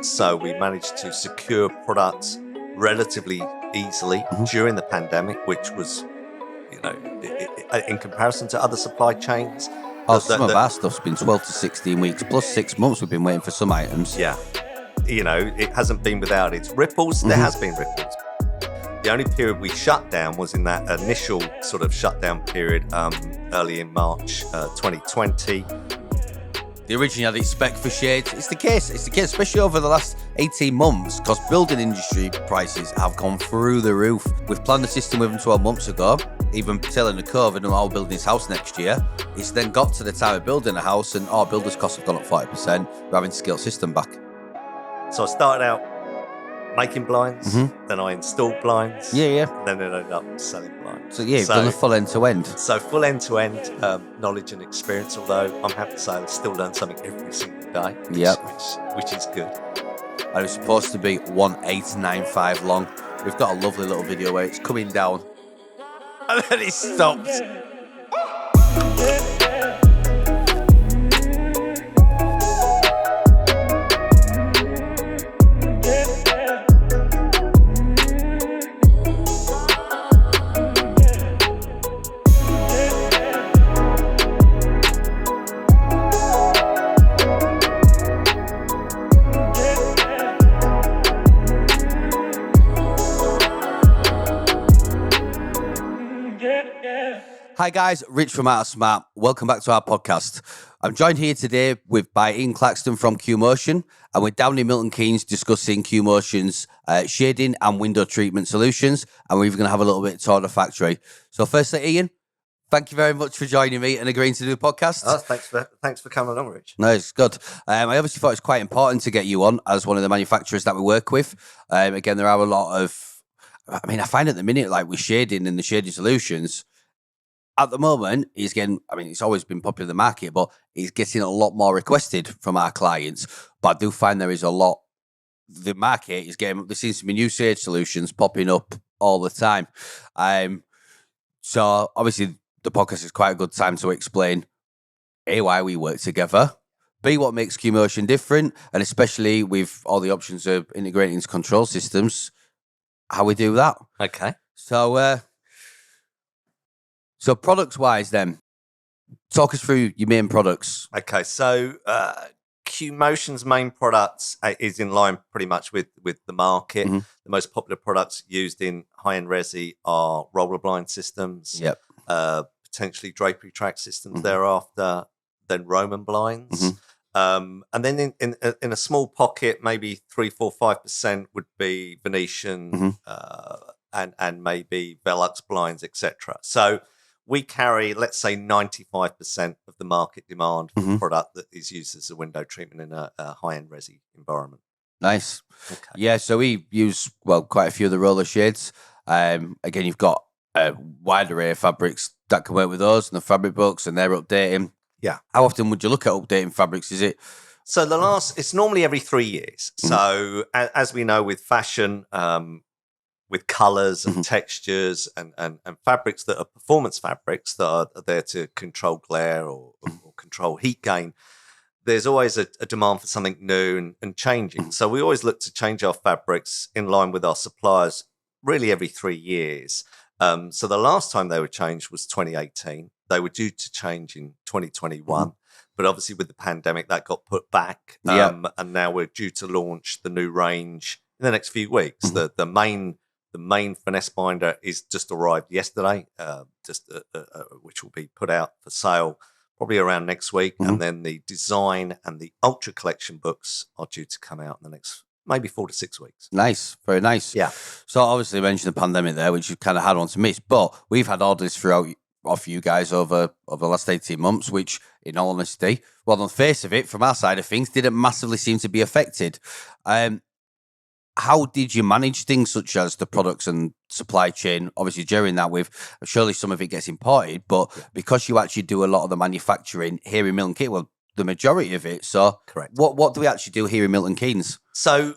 So we managed to secure products relatively easily during the pandemic, which was, in comparison to other supply chains. Some of our stuff's been 12 to 16 weeks, plus 6 months we've been waiting for some items. Yeah. It hasn't been without its ripples. There has been ripples. The only period we shut down was in that initial sort of shutdown period early in March 2020. They originally had its spec for shades. It's the case, especially over the last 18 months, because building industry prices have gone through the roof. We've planned the system with them 12 months ago, even telling the COVID and I'll build this house next year. It's then got to the time of building a house and our builder's costs have gone up 40%. We're having to scale system back. So I started out making blinds, then I installed blinds. Yeah. Then I ended up selling blinds. So you've done a full end-to-end. So full end-to-end knowledge and experience, although I'm happy to say I still learn something every single day, which is good. And it's supposed to be 1895 long. We've got a lovely little video where it's coming down and then it stopped. Hi guys, Rich from Art Smart. Welcome back to our podcast. I'm joined here today by Ian Claxton from Qmotion, and we're down in Milton Keynes discussing Qmotion's shading and window treatment solutions, and we're even going to have a little bit of tour of the factory. So firstly, Ian, thank you very much for joining me and agreeing to do the podcast. Oh, thanks for coming along, Rich. No, it's good. I obviously thought it's quite important to get you on as one of the manufacturers that we work with. Again, there are a lot of, I find at the minute, like with shading and the shading solutions, at the moment, it's always been popular in the market, but it's getting a lot more requested from our clients. But I do find there seems to be new shade solutions popping up all the time. So obviously the podcast is quite a good time to explain A, why we work together, B, what makes Qmotion different, and especially with all the options of integrating into control systems, how we do that. Okay. So products-wise then, talk us through your main products. Okay, so Qmotion's main products is in line pretty much with the market. The most popular products used in high-end resi are roller blind systems, potentially drapery track systems thereafter, then Roman blinds. And then in a small pocket, maybe 3, 4, 5% would be Venetian and maybe Velux blinds, etc. So we carry, let's say, 95% of the market demand for a product that is used as a window treatment in a high-end resi environment. Nice. Okay. Yeah, so we use, quite a few of the roller shades. Again, you've got a wide array of fabrics that can work with us and the fabric books, and they're updating. Yeah. How often would you look at updating fabrics? Is it? So it's normally every 3 years. So as we know with fashion, with colours and textures and fabrics that are performance fabrics that are there to control glare or control heat gain, there's always a demand for something new and changing. So we always look to change our fabrics in line with our suppliers really every 3 years. So the last time they were changed was 2018. They were due to change in 2021. But obviously with the pandemic, that got put back. And now we're due to launch the new range in the next few weeks. The main finesse binder is just arrived yesterday, which will be put out for sale probably around next week. And then the design and the Ultra Collection books are due to come out in the next maybe 4 to 6 weeks. Nice, very nice. Yeah. So obviously you mentioned the pandemic there, which you kind of had on to miss, but we've had orders throughout off you guys over the last 18 months, which in all honesty, on the face of it, from our side of things, didn't massively seem to be affected. How did you manage things such as the products and supply chain? Obviously, during that, surely some of it gets imported, but because you actually do a lot of the manufacturing here in Milton Keynes, the majority of it. So, correct. What do we actually do here in Milton Keynes? So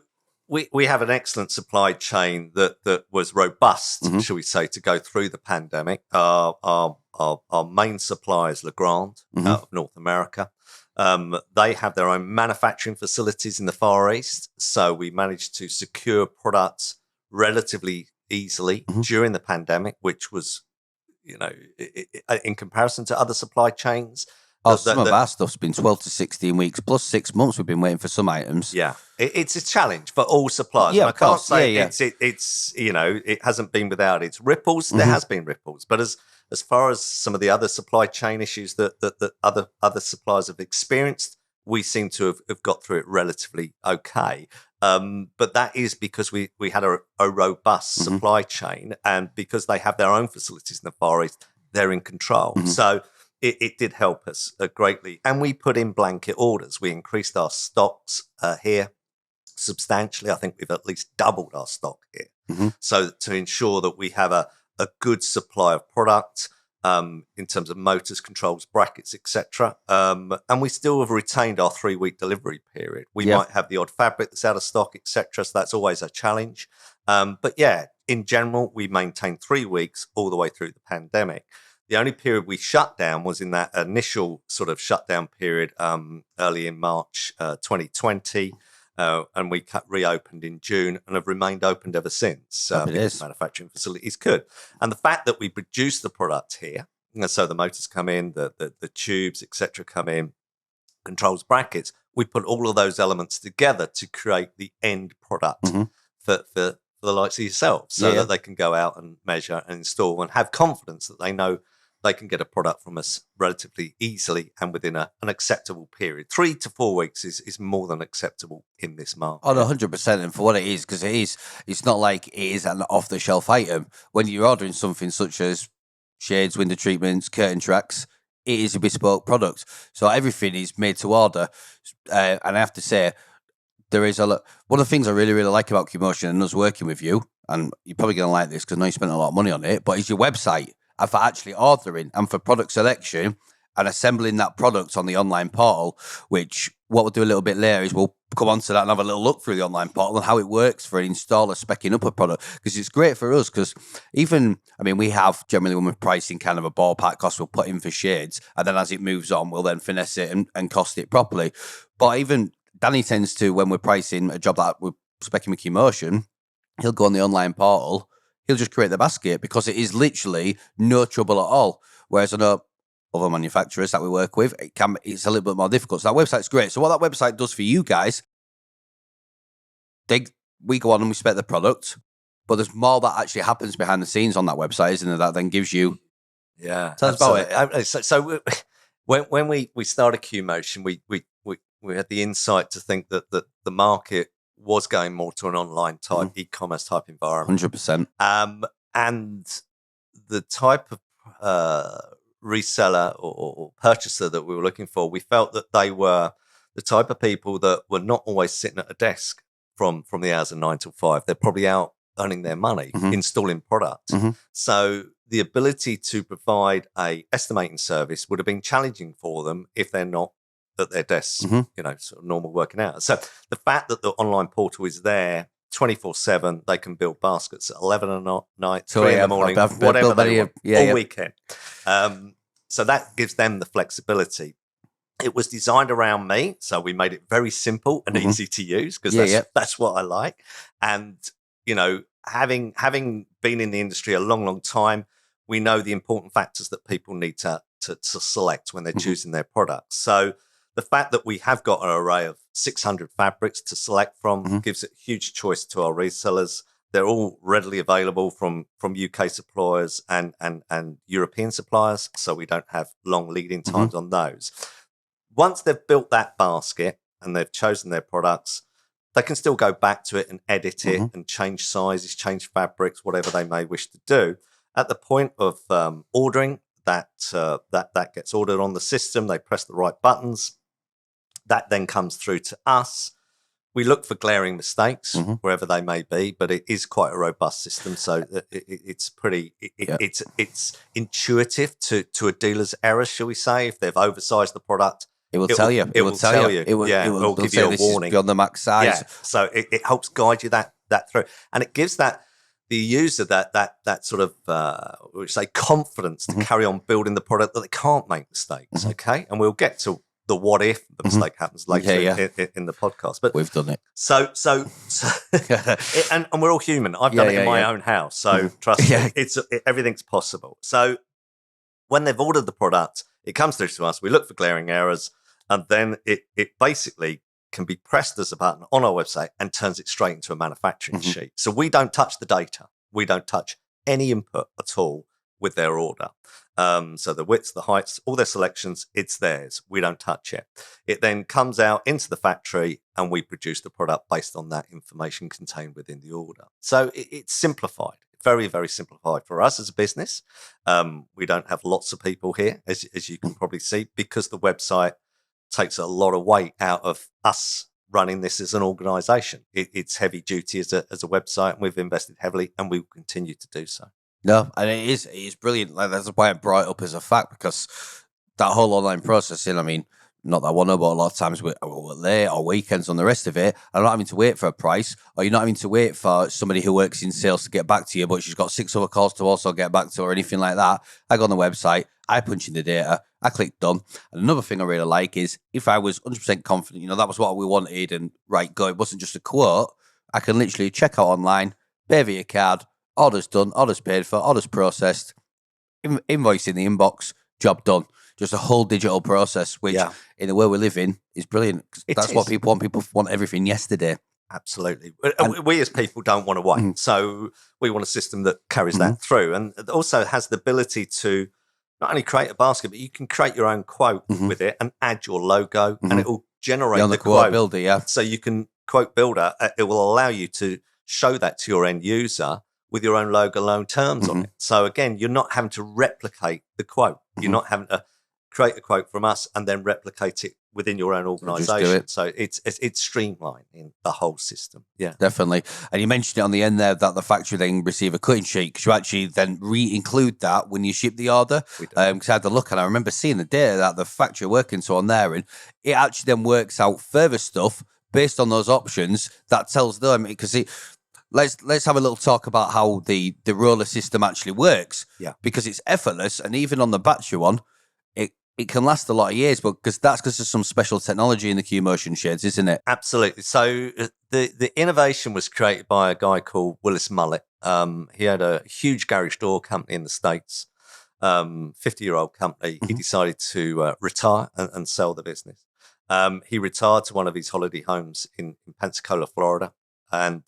we have an excellent supply chain that was robust, shall we say, to go through the pandemic. Our main supplier is Legrand out of North America. They have their own manufacturing facilities in the Far East, so we managed to secure products relatively easily during the pandemic, which was, in comparison to other supply chains. Some of our stuff's been 12 to 16 weeks, plus 6 months we've been waiting for some items. Yeah, it's a challenge for all suppliers. Yeah, and I can't say it's it hasn't been without its ripples. There has been ripples, but as far as some of the other supply chain issues that other suppliers have experienced, we seem to have got through it relatively okay. But that is because we had a robust supply chain, and because they have their own facilities in the Far East, they're in control. So it did help us greatly. And we put in blanket orders. We increased our stocks here substantially. I think we've at least doubled our stock here. So to ensure that we have a good supply of product in terms of motors, controls, brackets, etc. And we still have retained our 3-week delivery period. We might have the odd fabric that's out of stock, etc. So that's always a challenge. But yeah, in general, we maintained 3 weeks all the way through the pandemic. The only period we shut down was in that initial sort of shutdown period early in March 2020. And we reopened in June and have remained opened ever since. Because manufacturing facilities could. And the fact that we produce the product here, so the motors come in, the tubes, etc., come in, controls, brackets, we put all of those elements together to create the end product for the likes of yourselves, so that they can go out and measure and install and have confidence that they know they can get a product from us relatively easily and within an acceptable period. 3 to 4 weeks is more than acceptable in this market. Oh, 100%. And for what it is, because it's not like it is an off-the-shelf item. When you're ordering something such as shades, window treatments, curtain tracks, it is a bespoke product. So everything is made to order. And I have to say, there is one of the things I really, really like about Qmotion and us working with you, and you're probably going to like this because I know you spent a lot of money on it, but is your website. And for actually ordering and for product selection and assembling that product on the online portal, which what we'll do a little bit later is we'll come on to that and have a little look through the online portal and how it works for an installer speccing up a product. Because it's great for us because we have generally when we're pricing kind of a ballpark cost, we'll put in for shades, and then as it moves on, we'll then finesse it and cost it properly. But even Danny tends to, when we're pricing a job that we're speccing with Qmotion, he'll go on the online portal, he'll just create the basket because it is literally no trouble at all. Whereas I know other manufacturers that we work with, it's a little bit more difficult. So that website's great. So what that website does for you guys, we go on and we spec the product, but there's more that actually happens behind the scenes on that website, isn't there? That then gives you. Yeah, tell us about it. So when we started Qmotion, we had the insight to think that the market was going more to an online type, e-commerce type environment. 100%. And the type of reseller or purchaser that we were looking for, we felt that they were the type of people that were not always sitting at a desk from the hours of 9 till 5. They're probably out earning their money, installing product. So the ability to provide a estimating service would have been challenging for them if they're not at their desks, sort of normal working hours. So the fact that the online portal is there 24/7, they can build baskets at 11 at night, 3 in the morning, whatever they want, all weekend. So that gives them the flexibility. It was designed around me, so we made it very simple and easy to use because that's what I like. And having been in the industry a long, long time, we know the important factors that people need to select when they're choosing their products. So the fact that we have got an array of 600 fabrics to select from gives it a huge choice to our resellers. They're all readily available from UK suppliers and European suppliers, so we don't have long lead-in times on those. Once they've built that basket and they've chosen their products, they can still go back to it and edit it and change sizes, change fabrics, whatever they may wish to do. At the point of ordering, that gets ordered on the system. They press the right buttons. That then comes through to us. We look for glaring mistakes wherever they may be, but it is quite a robust system, so it's pretty. It's intuitive to a dealer's errors, shall we say? If they've oversized the product, it will tell you. It will tell you. It will give you a warning beyond the max size. Yeah, so it helps guide you that through, and it gives the user that sort of we say confidence to carry on building the product that they can't make mistakes. Okay, and we'll get to the what if the mistake happens later in the podcast. But we've done it. So and we're all human. I've done it in my own house. So trust me, everything's possible. So when they've ordered the product, it comes through to us. We look for glaring errors, and then it basically can be pressed as a button on our website and turns it straight into a manufacturing sheet. So we don't touch the data. We don't touch any input at all with their order. So the widths, the heights, all their selections, it's theirs. We don't touch it. It then comes out into the factory and we produce the product based on that information contained within the order. So it's simplified, very, very simplified for us as a business. We don't have lots of people here, as you can probably see, because the website takes a lot of weight out of us running this as an organization. It's heavy duty as a website, and we've invested heavily and we will continue to do so. No, and it is brilliant. Like, that's why I brought it up as a fact, because that whole online processing, I mean, not that I want to, but a lot of times we're late or weekends on the rest of it. I'm not having to wait for a price, or you're not having to wait for somebody who works in sales to get back to you, but she's got 6 other calls to also get back to, or anything like that. I go on the website, I punch in the data, I click done. And another thing I really like is if I was 100% confident, that was what we wanted, and right, go, it wasn't just a quote, I can literally check out online, pay via card, order's done, order's paid for, order's processed, invoice in the inbox, job done. Just a whole digital process, which in the world we live in is brilliant. That's what people want. People want everything yesterday. Absolutely. We as people don't want to wait. So we want a system that carries that through, and it also has the ability to not only create a basket, but you can create your own quote with it and add your logo, and it will generate the quote builder. So you can quote builder. It will allow you to show that to your end user with your own logo, own terms on it. So again, you're not having to replicate the quote. You're not having to create a quote from us and then replicate it within your own organization. So it's streamlining the whole system. Yeah, definitely. And you mentioned it on the end there that the factory then receive a cutting sheet, because you actually then re-include that when you ship the order. Because I had to look, and I remember seeing the data that the factory are working to on there, and it actually then works out further stuff based on those options that tells them, because let's have a little talk about how the roller system actually works. Yeah, because it's effortless, and even on the battery one, it can last a lot of years, but because there's some special technology in the Qmotion shades, isn't it? Absolutely. So the innovation was created by a guy called Willis Mullet. He had a huge garage door company in the States, 50-year-old company. He decided to retire and sell the business. He retired to one of his holiday homes in Pensacola, Florida, and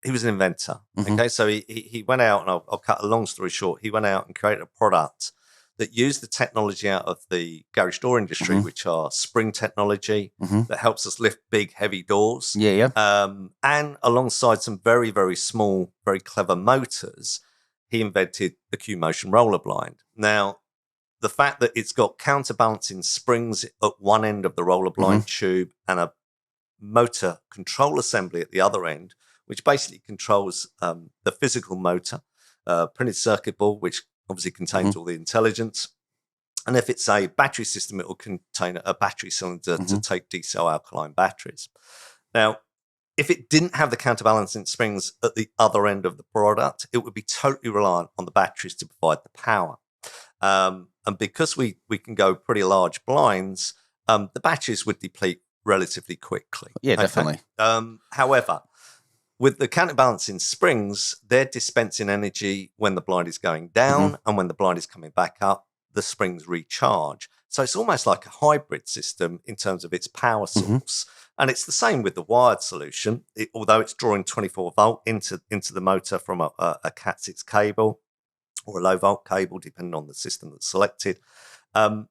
he was an inventor. Okay, so he went out, and I'll cut a long story short. He went out and created a product that used the technology out of the garage door industry, which are spring technology that helps us lift big, heavy doors. And alongside some very, very small, very clever motors, he invented the Qmotion roller blind. Now, the fact that it's got counterbalancing springs at one end of the roller blind tube and a motor control assembly at the other end, which basically controls the physical motor, printed circuit board, which obviously contains all the intelligence. And if it's a battery system, it will contain a battery cylinder to take D-cell alkaline batteries. Now, if it didn't have the counterbalancing springs at the other end of the product, it would be totally reliant on the batteries to provide the power. And because we can go pretty large blinds, the batteries would deplete relatively quickly. Yeah, definitely. However, with the counterbalancing springs, they're dispensing energy when the blind is going down, and when the blind is coming back up, the springs recharge. So it's almost like a hybrid system in terms of its power source. And it's the same with the wired solution. Although it's drawing 24 volt into the motor from a Cat6 cable or a low volt cable, depending on the system that's selected, the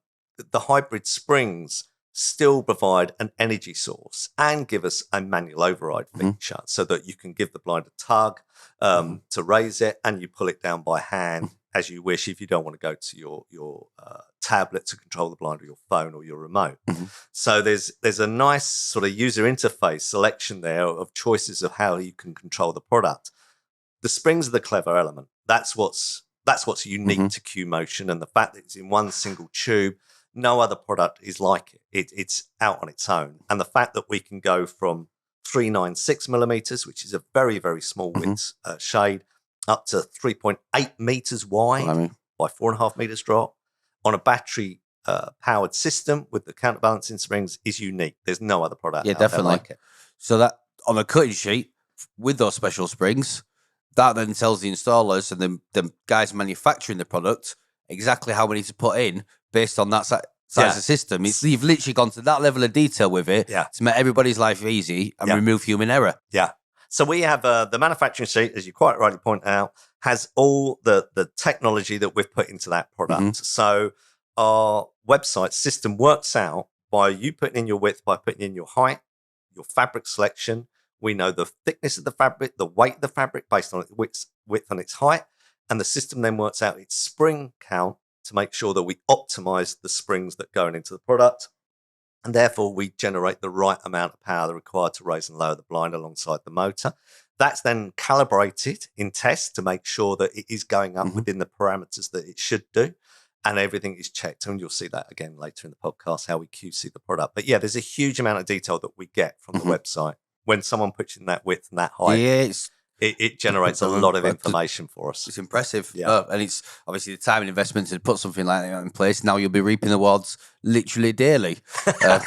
hybrid springs still provide an energy source and give us a manual override feature, so that you can give the blind a tug to raise it, and you pull it down by hand as you wish, if you don't want to go to your tablet to control the blind, or your phone, or your remote. So there's a nice sort of user interface selection there of choices of how you can control the product. The springs are the clever element. That's what's unique to Qmotion, and the fact that it's in one single tube. No other product is like it. It's out on its own. And the fact that we can go from 396 millimeters, which is a very, very small width shade, up to 3.8 meters wide by 4.5 meters drop on a battery powered system with the counterbalancing springs is unique. There's no other product out there definitely. like it. So that on a cutting sheet with those special springs, that then tells the installers and the guys manufacturing the product exactly how we need to put in based on that size of system. You've literally gone to that level of detail with it to make everybody's life easy and remove human error. Yeah. So we have the manufacturing sheet, as you quite rightly point out, has all the technology that we've put into that product. So our website system works out by you putting in your width, by putting in your height, your fabric selection. We know the thickness of the fabric, the weight of the fabric based on its width and its height. And the system then works out its spring count to make sure that we optimize the springs that go into the product. And therefore, we generate the right amount of power required to raise and lower the blind alongside the motor. That's then calibrated in tests to make sure that it is going up within the parameters that it should do. And everything is checked. And you'll see that again later in the podcast, how we QC the product. But yeah, there's a huge amount of detail that we get from the website. When someone puts in that width and that height, it generates a lot of information for us. It's impressive. Yeah. And it's obviously the time and investment to put something like that in place. Now you'll be reaping the rewards literally daily. That's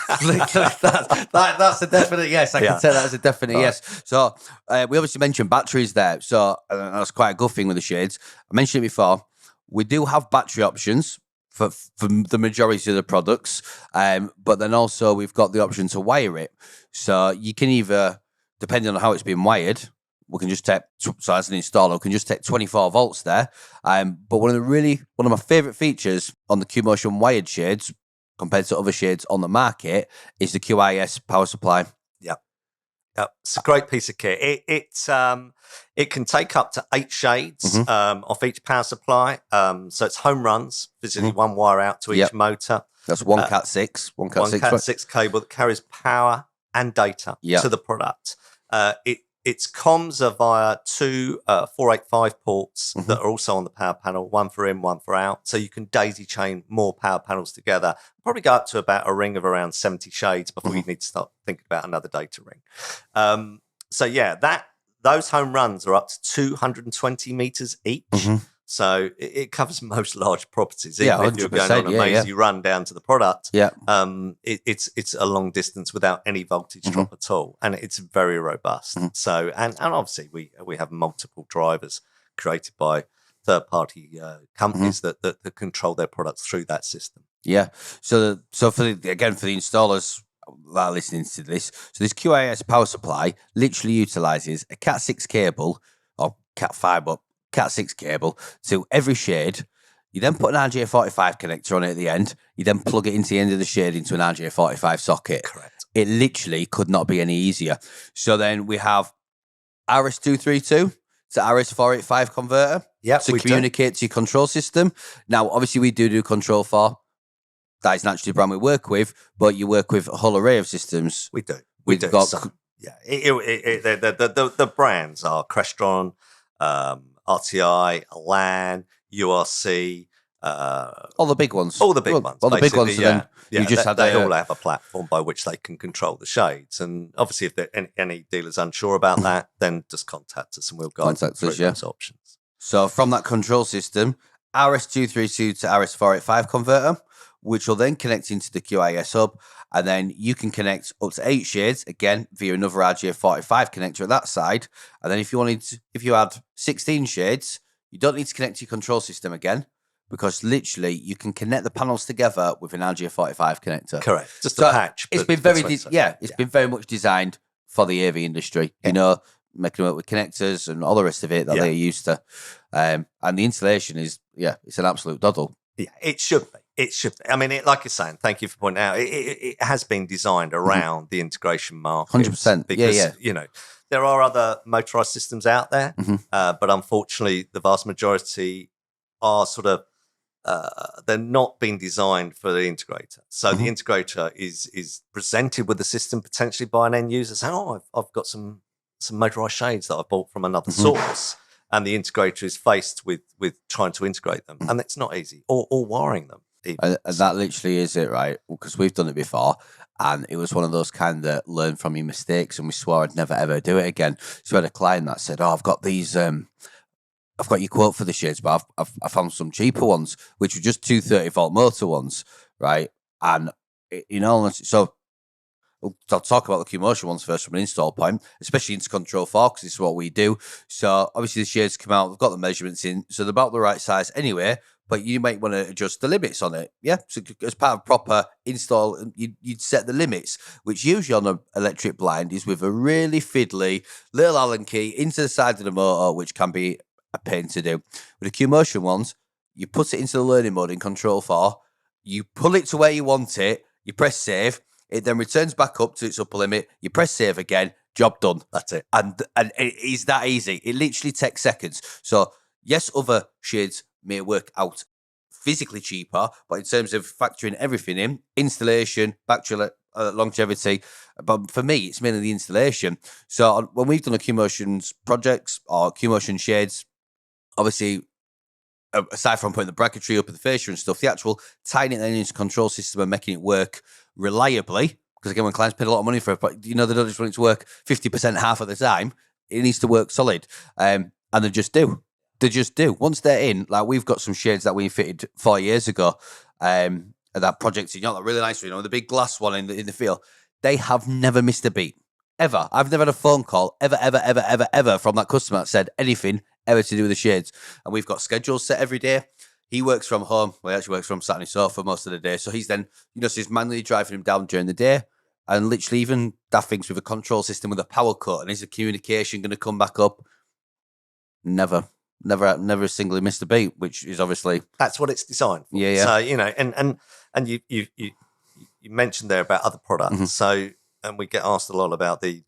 a definite yes. I can say that as a definite yes. So we obviously mentioned batteries there. So that's quite a good thing with the shades. I mentioned it before. We do have battery options for the majority of the products, but then also we've got the option to wire it. So you can either, depending on how it's been wired, we can just take, so as an installer, we can just take 24 volts there. But one of my favourite features on the Qmotion wired shades, compared to other shades on the market, is the QIS power supply. It's a great piece of kit. It can take up to 8 shades off each power supply. So it's home runs, physically one wire out to each motor. That's one Cat 6. One Cat 6 cable that carries power and data to the product. Its comms are via 2 485 ports that are also on the power panel, one for in, one for out. So you can daisy chain more power panels together. Probably go up to about a ring of around 70 shades before you need to start thinking about another data ring. So yeah, those home runs are up to 220 meters each. So it covers most large properties. Even if you're going on a mazy run down to the product, it's a long distance without any voltage drop at all, and it's very robust. So and obviously we have multiple drivers created by third-party companies that control their products through that system. Yeah. So for the installers that are listening to this, so this QIS power supply literally utilizes a Cat 6 cable or Cat 5, but Cat 6 cable to every shade. You then put an RJ45 connector on it at the end. You then plug it into the end of the shade into an RJ45 socket. Correct. It literally could not be any easier. So then we have RS232 to RS485 converter to communicate to your control system. Now, obviously, we do control for. That is naturally the brand we work with, but you work with a whole array of systems. We do. The brands are Crestron, RTI, LAN, URC, all the big ones. All the big ones. All the big ones. Yeah. You just they all have a platform by which they can control the shades. And obviously, if any dealer's unsure about that, then just contact us and we'll guide them through those options. So from that control system, RS232 to RS485 converter, which will then connect into the QIS hub, and then you can connect up to 8 shades, again, via another RJ45 connector at that side. And then if you had 16 shades, you don't need to connect to your control system again, because literally you can connect the panels together with an RJ45 connector. Correct. Just a patch. It's been been very much designed for the AV industry, you know, making them up with connectors and all the rest of it that they're used to. And the installation is, it's an absolute doddle. Yeah, it should be. It should be. I mean, like you're saying, thank you for pointing out, it has been designed around the integration market. 100%. Because, you know, there are other motorized systems out there, but unfortunately, the vast majority are sort of, they're not being designed for the integrator. So the integrator is presented with the system potentially by an end user saying, oh, I've got some motorized shades that I bought from another source. And the integrator is faced with trying to integrate them. And it's not easy. Or wiring them. And that literally is it, right? Because we've done it before. And it was one of those kind that learn from your mistakes. And we swore I'd never, ever do it again. So we had a client that said, oh, I've got these... I've got your quote for the shades, but I found some cheaper ones, which were just 230-volt motor ones. right? And so I'll talk about the Qmotion ones first from an install point, especially into Control 4, because this is what we do. So obviously the shades come out, we've got the measurements in, so they're about the right size anyway, but you might want to adjust the limits on it. Yeah, so as part of proper install, you'd set the limits, which usually on an electric blind is with a really fiddly little Allen key into the side of the motor, which can be a pain to do. With the Qmotion ones, you put it into the learning mode in Control 4, you pull it to where you want it, you press save, it then returns back up to its upper limit, you press save again, job done. That's it. And it is that easy. It literally takes seconds. So yes, other shades may work out physically cheaper, but in terms of factoring everything in, installation, battery longevity, but for me, it's mainly the installation. So when we've done a Qmotion projects or Qmotion shades, obviously, aside from putting the bracketry up and the fascia and stuff, the actual tying it then into control system and making it work reliably, because again, when clients pay a lot of money for it, but they don't just want it to work 50% half of the time, it needs to work solid. And they just do. They just do. Once they're in, like we've got some shades that we fitted 4 years ago, at that project, that really nice, the big glass one in the field. They have never missed a beat. Ever. I've never had a phone call ever from that customer that said anything ever to do with the shades. And we've got schedules set every day. He works from home. Well, he actually works from sat on his sofa most of the day. So he's then, so he's manually driving him down during the day. And literally even that things with a control system with a power cut. And is the communication going to come back up? Never singly missed a beat, which is obviously... That's what it's designed for. Yeah. So, and you mentioned there about other products. Mm-hmm. So, and we get asked a lot about the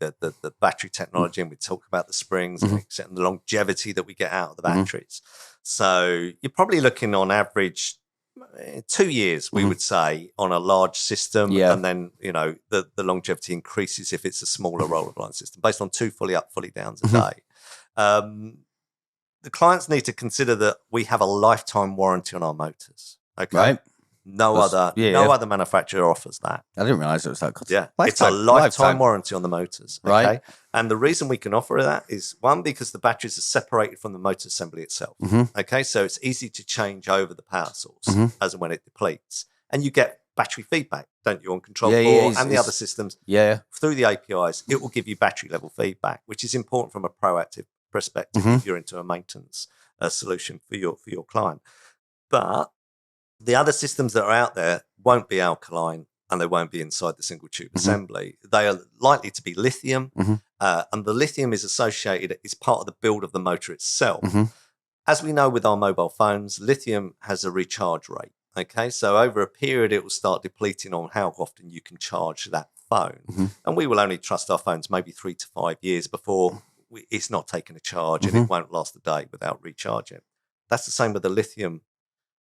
battery technology, and we talk about the springs Mm-hmm. and the longevity that we get out of the batteries. So you're probably looking on average 2 years, we would say, on a large system. Yeah. And then, the longevity increases if it's a smaller roller blind system, based on 2 fully up, fully downs a day. The clients need to consider that we have a lifetime warranty on our motors. Okay. Right. No other manufacturer offers that. I didn't realise it was that. Yeah, it's a lifetime warranty on the motors. Okay? Right. And the reason we can offer that is, one, because the batteries are separated from the motor assembly itself. Mm-hmm. Okay, so it's easy to change over the power source as and when it depletes. And you get battery feedback, don't you, on Control 4 and the other systems. Yeah. Through the APIs, it will give you battery level feedback, which is important from a proactive perspective if you're into a maintenance solution for your client. But the other systems that are out there won't be alkaline, and they won't be inside the single tube assembly. They are likely to be lithium, and the lithium is associated, is part of the build of the motor itself. As we know with our mobile phones, lithium has a recharge rate. Okay, so over a period, it will start depleting on how often you can charge that phone. And we will only trust our phones maybe 3 to 5 years before it's not taking a charge, and it won't last a day without recharging. That's the same with the lithium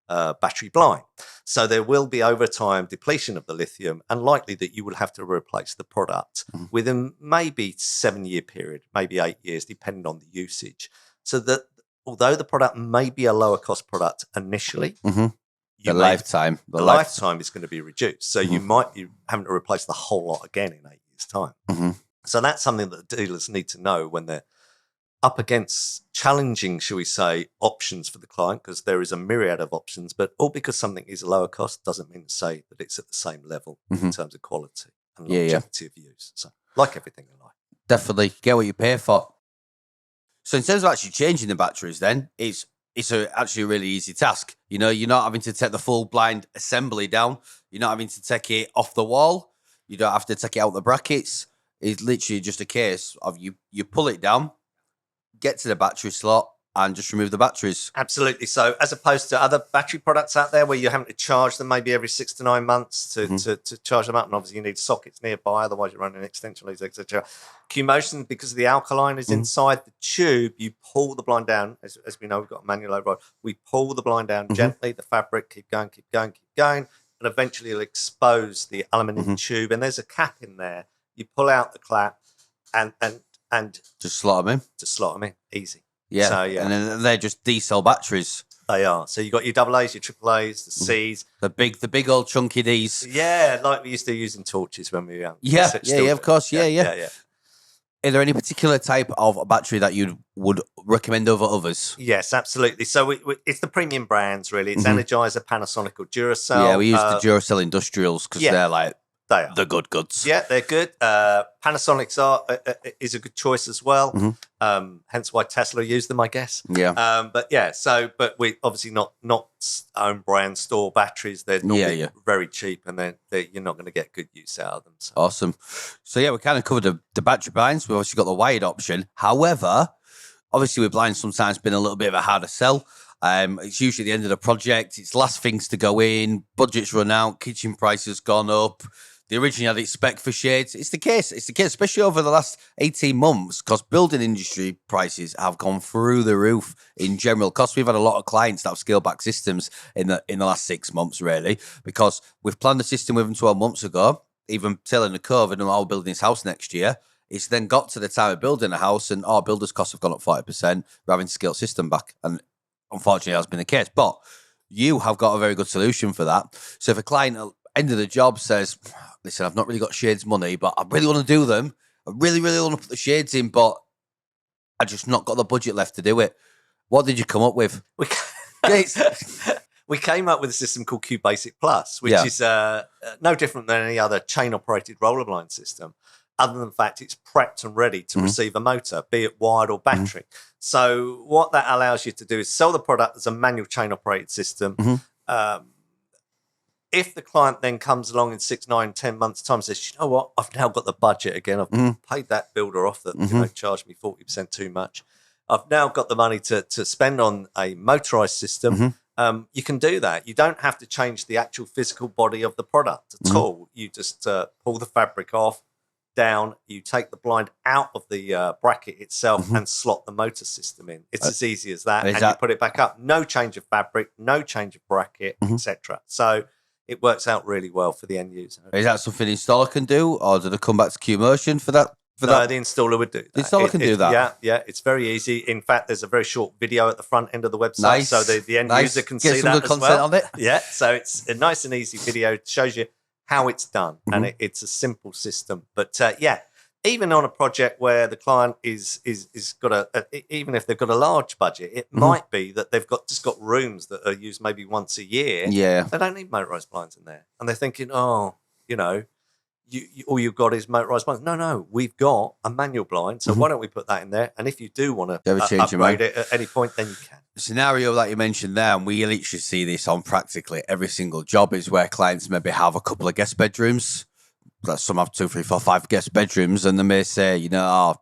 battery blind. So there will be over time depletion of the lithium, and likely that you will have to replace the product within maybe 7-year period, maybe 8 years, depending on the usage. So that although the product may be a lower cost product initially, the lifetime is going to be reduced. So you might be having to replace the whole lot again in 8 years' time. So that's something that the dealers need to know when they're up against challenging, shall we say, options for the client, because there is a myriad of options, but all because something is lower cost doesn't mean to say that it's at the same level in terms of quality and longevity of use. So, like everything in life. Definitely get what you pay for. So in terms of actually changing the batteries then, it's actually a really easy task. You're not having to take the full blind assembly down. You're not having to take it off the wall. You don't have to take it out the brackets. It's literally just a case of you pull it down, get to the battery slot, and just remove the batteries. Absolutely. So as opposed to other battery products out there where you're having to charge them maybe every 6 to 9 months to charge them up, and obviously you need sockets nearby, otherwise you're running extension leads, etc. Qmotion, because the alkaline is inside the tube, you pull the blind down. As we know, we've got a manual override. We pull the blind down gently, the fabric, keep going, and eventually it'll expose the aluminium tube, and there's a cap in there. You pull out the clap and just slot them in. Just slot them in. Easy. Yeah. So, yeah. And then they're just D-cell batteries. They are. So you've got your AA's, your AAA's, the C's. The big old chunky D's. Yeah, like we used to use in torches when we were young. Yeah, of course. Yeah. Are there any particular type of battery that you would recommend over others? Yes, absolutely. So it's the premium brands, really. It's Energizer, Panasonic, or Duracell. Yeah, we use the Duracell Industrials because they're like the good goods. Yeah, they're good. Panasonic's is a good choice as well. Hence why Tesla used them, I guess. Yeah. But we obviously not own brand store batteries. They're normally very cheap, and you're not going to get good use out of them. So. Awesome. So yeah, we kind of covered the battery blinds. We've obviously got the wired option. However, obviously with blinds sometimes been a little bit of a harder sell. It's usually the end of the project. It's last things to go in. Budgets run out. Kitchen prices gone up. They originally had its spec for shades. It's the case, especially over the last 18 months, because building industry prices have gone through the roof in general. Because we've had a lot of clients that have scaled back systems in the last 6 months, really, because we've planned the system with them 12 months ago, even telling the COVID and we're building this house next year. It's then got to the time of building a house and our builders' costs have gone up 40%. We're having to scale system back. And unfortunately, that's been the case. But you have got a very good solution for that. So if a client at the end of the job says, listen, I've not really got shades money, but I really want to do them. I really, really want to put the shades in, but I just not got the budget left to do it. What did you come up with? We came up with a system called Qbasic Plus, which is no different than any other chain-operated roller blind system, other than the fact it's prepped and ready to receive a motor, be it wired or battery. So what that allows you to do is sell the product as a manual chain-operated system. If the client then comes along in 6, 9, 10 months' time and says, you know what, I've now got the budget again. I've paid that builder off that charged me 40% too much. I've now got the money to spend on a motorized system. You can do that. You don't have to change the actual physical body of the product at all. You just pull the fabric off, down, you take the blind out of the bracket itself and slot the motor system in. It's as easy as that. You put it back up. No change of fabric, no change of bracket, etc. So it works out really well for the end user. Is that something the installer can do, or do they come back to Qmotion for that? No, the installer would do that. The installer can do that? Yeah, it's very easy. In fact, there's a very short video at the front end of the website, so the end user can see that as well. On it. Yeah, so it's a nice and easy video. It shows you how it's done, and it's a simple system. But even on a project where the client is got even if they've got a large budget, it might be that they've just got rooms that are used maybe once a year. Yeah, they don't need motorized blinds in there, and they're thinking, all you've got is motorized blinds. No, we've got a manual blind, so why don't we put that in there? And if you do want to upgrade it at any point, then you can. The scenario that you mentioned there, and we literally see this on practically every single job, is where clients maybe have a couple of guest bedrooms. Some have 2, 3, 4, 5 guest bedrooms, and they may say, I'm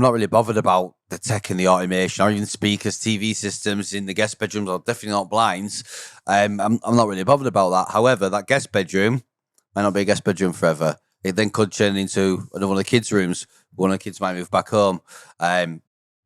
not really bothered about the tech and the automation, or even speakers, TV systems in the guest bedrooms, or definitely not blinds. I'm not really bothered about that. However, that guest bedroom might not be a guest bedroom forever. It then could turn into another one of the kids' rooms. One of the kids might move back home.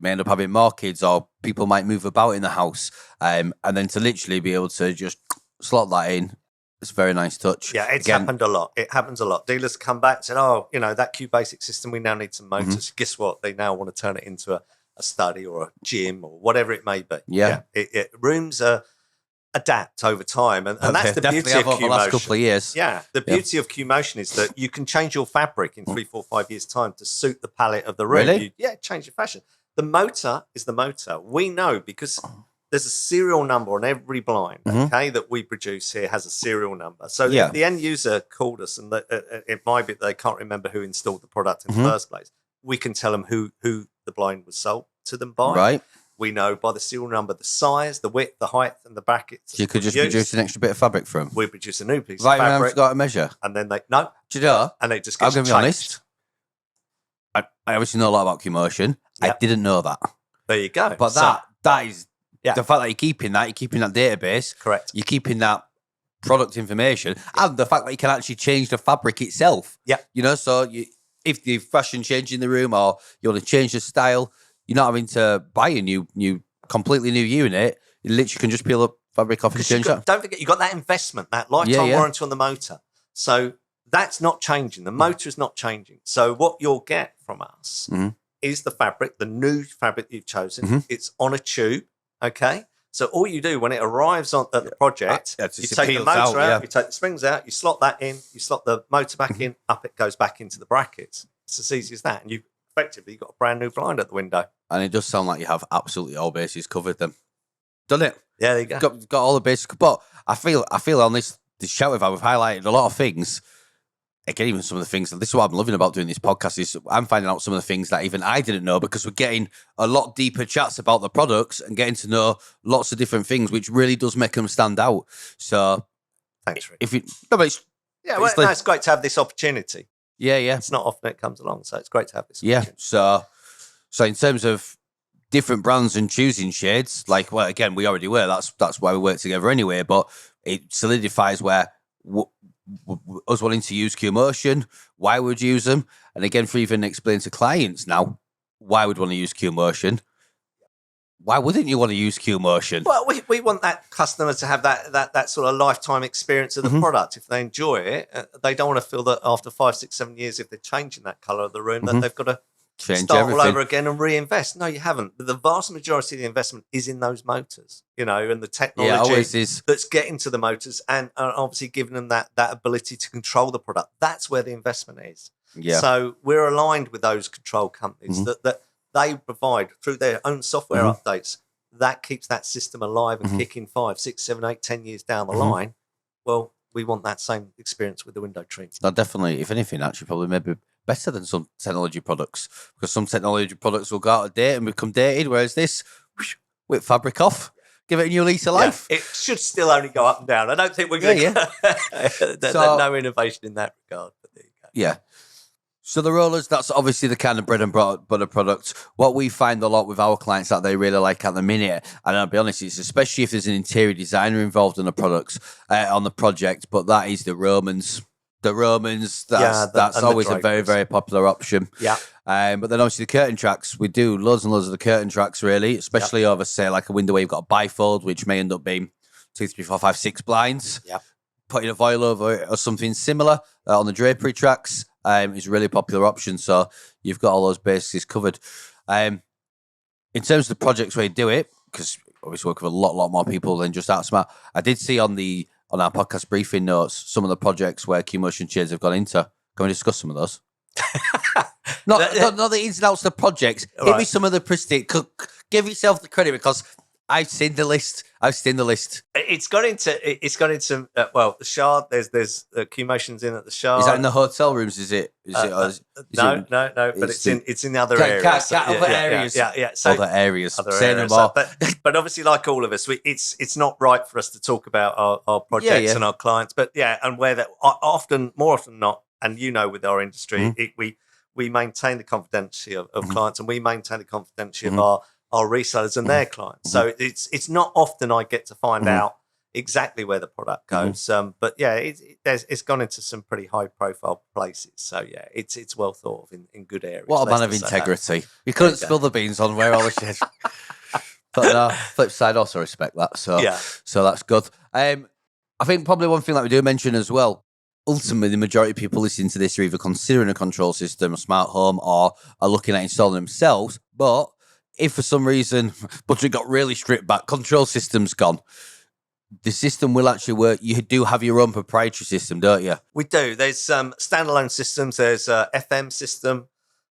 May end up having more kids, or people might move about in the house. And then to literally be able to just slot that in, it's a very nice touch. Yeah, it's happened a lot. It happens a lot. Dealers come back and said, that Qbasic system, we now need some motors. Guess what? They now want to turn it into a study or a gym or whatever it may be. Yeah. Rooms adapt over time. And that's the beauty of Qmotion. The last couple of years. Yeah. The beauty of Qmotion is that you can change your fabric in 3, 4, 5 years' time to suit the palette of the room. Really? Change your fashion. The motor is the motor. We know because there's a serial number on every blind, okay, that we produce here has a serial number. So if the end user called us and it might be that they can't remember who installed the product in the first place, we can tell them who the blind was sold to them by. Right. We know by the serial number the size, the width, the height, and the brackets. So you could just produce an extra bit of fabric from. We produce a new piece of fabric. Right, got a measure. And then Do you know? And they just get I'm going to be honest. I obviously know a lot about Qmotion. I didn't know that. There you go. But that is the fact that you're keeping that database. Correct. You're keeping that product information, and the fact that you can actually change the fabric itself. Yeah. So if the fashion change in the room or you want to change the style, you're not having to buy a new, completely new unit. You literally can just peel up fabric off and change that. Don't forget, you got that investment, that lifetime warranty on the motor. So that's not changing. The motor is not changing. So what you'll get from us is the fabric, the new fabric you've chosen. It's on a tube, okay? So all you do when it arrives at the project, you take the motor out, you take the springs out, you slot that in, you slot the motor back in, up it goes back into the brackets. It's as easy as that. And you effectively you've got a brand new blind at the window. And it does sound like you have absolutely all bases covered then. Doesn't it? Yeah, there you go. Got all the bases. But I feel on this chat we've highlighted a lot of things. Again, even some of the things, and this is what I'm loving about doing this podcast, is I'm finding out some of the things that even I didn't know, because we're getting a lot deeper chats about the products and getting to know lots of different things, which really does make them stand out. So, thanks, Rick. If you, no, but it's great to have this opportunity. Yeah. It's not often it comes along, so it's great to have this opportunity. Yeah, so in terms of different brands and choosing shades, like, well, again, we already were. That's why we work together anyway, but it solidifies where us wanting to use Qmotion, why would you use them, and again, for even explain to clients now why would want to use Qmotion. Why wouldn't you want to use Qmotion? Well, we want that customer to have that sort of lifetime experience of the product. If they enjoy it, they don't want to feel that after 5, 6, 7 years, if they're changing that colour of the room, that they've got to change start everything all over again and reinvest. No, you haven't. The vast majority of the investment is in those motors, and the technology that's getting to the motors, and obviously giving them that ability to control the product. That's where the investment is. Yeah. So we're aligned with those control companies that they provide through their own software updates. That keeps that system alive and kicking 5, 6, 7, 8, 10 years down the line. Well, we want that same experience with the window treatment. No, definitely. If anything, actually, probably maybe better than some technology products, because some technology products will go out of date and become dated, whereas this, whip fabric off, give it a new lease of life. It should still only go up and down. I don't think we're going to there's no innovation in that regard. But there you go. Yeah. So the rollers, that's obviously the kind of bread and butter product. What we find a lot with our clients that they really like at the minute, and I'll be honest, it's especially if there's an interior designer involved in the products, on the project, but that is the Romans. The Romans, that's always a very, very popular option. Yeah. But then obviously the curtain tracks, we do loads and loads of the curtain tracks, really, especially over, say, like a window where you've got a bifold, which may end up being 2, 3, 4, 5, 6 blinds. Yeah. Putting a foil over it or something similar on the drapery tracks is a really popular option. So you've got all those bases covered. In terms of the projects where you do it, because obviously work with a lot more people than just Outsmart, I did see on our podcast briefing notes some of the projects where Qmotion shades have gone into. Can we discuss some of those? not the ins and outs of the projects. Right. Give me some of the prestige. Give yourself the credit, because I've seen the list. It's got into well, the Shard. There's Qmotion's in at the Shard. Is that in the hotel rooms? No. But it's in the other areas. Other areas. Yeah. So other areas. But obviously, like all of us, it's not right for us to talk about our projects and our clients. But and where that more often than not, and with our industry, we maintain the confidentiality of clients, and we maintain the confidentiality of our resellers and their clients. So it's not often I get to find out exactly where the product goes. But it's gone into some pretty high profile places. So it's well thought of in good areas. What a man of integrity. You couldn't spill the beans on where all the shit. But flip side, also respect that. So that's good. I think probably one thing that we do mention as well, ultimately, the majority of people listening to this are either considering a control system, a smart home, or are looking at installing themselves. But if for some reason budget got really stripped back, control system's gone, the system will actually work. You do have your own proprietary system, don't you? We do. There's standalone systems. There's a FM system